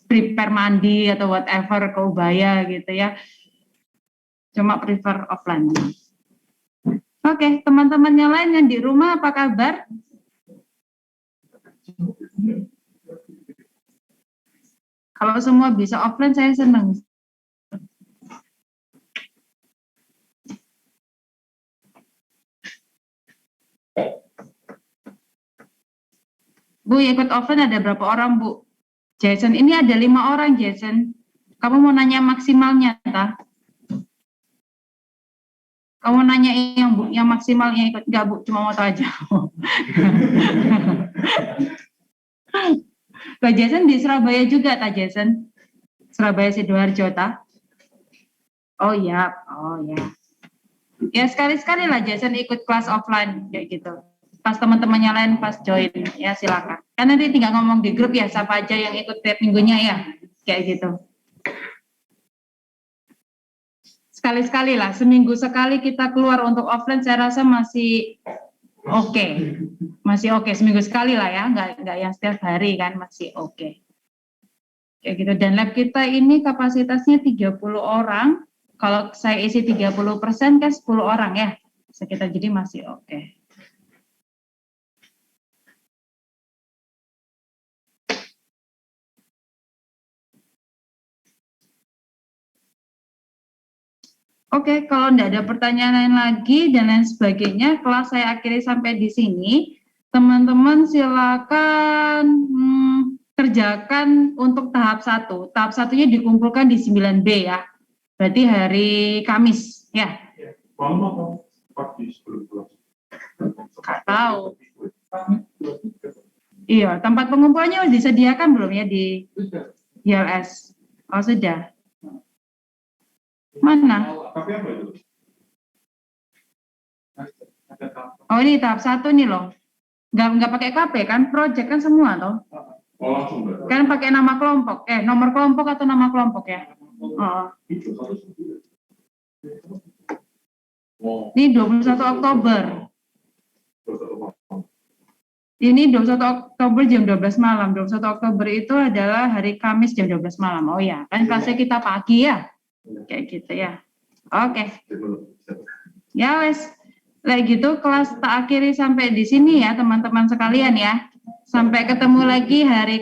prepare mandi atau whatever ke Ubaya gitu ya. Cuma prefer offline. Oke, teman-teman yang lain yang di rumah apa kabar? Kalau semua bisa offline saya senang. Bu, ikut offline ada berapa orang, Bu? Jason, ini ada 5 orang, Jason. Kamu mau nanya maksimalnya, tak? Kamu nanya yang maksimalnya ikut, enggak, Bu? Cuma mau tahu aja. Pak Jason di Surabaya juga, tak, Jason? Surabaya Sidoarjo, tak? Oh ya. Ya sekali-sekali lah Jason ikut kelas offline kayak gitu. Pas teman-temannya lain pas join ya silakan. Kan nanti tinggal ngomong di grup ya siapa aja yang ikut tiap minggunya ya kayak gitu. Sekali-sekali lah, seminggu sekali kita keluar untuk offline saya rasa masih Oke. Masih oke, seminggu sekali lah ya, nggak yang setiap hari kan, masih oke. Kayak gitu, dan lab kita ini kapasitasnya 30 orang, kalau saya isi 30% kan 10 orang ya, sekitar, jadi masih oke. Oke, kalau tidak ada pertanyaan lain lagi dan lain sebagainya, kelas saya akhiri sampai di sini. Teman-teman silakan kerjakan untuk tahap 1. Tahap 1-nya dikumpulkan di 9B ya. Berarti hari Kamis ya. Malam atau pagi sebelum kelas? Nggak tahu. Iya, tempat pengumpulannya sudah disediakan belum ya di ILS? Oh sudah. Mana? Tapi apa itu? Oh ini tahap 1 nih loh. Nggak pakai KP kan? Project kan semua toh? Oh langsung enggak? Kan pakai nama kelompok. Nomor kelompok atau nama kelompok ya? Oh. Ini 21 Oktober. Ini 21 Oktober jam 12 malam. 21 Oktober itu adalah hari Kamis jam 12 malam. Oh ya, kan kelasnya kita pagi ya. Kayak gitu ya. Oke. Ya wes. Kayak gitu kelas tak akhiri sampai di sini ya teman-teman sekalian ya. Sampai ketemu lagi hari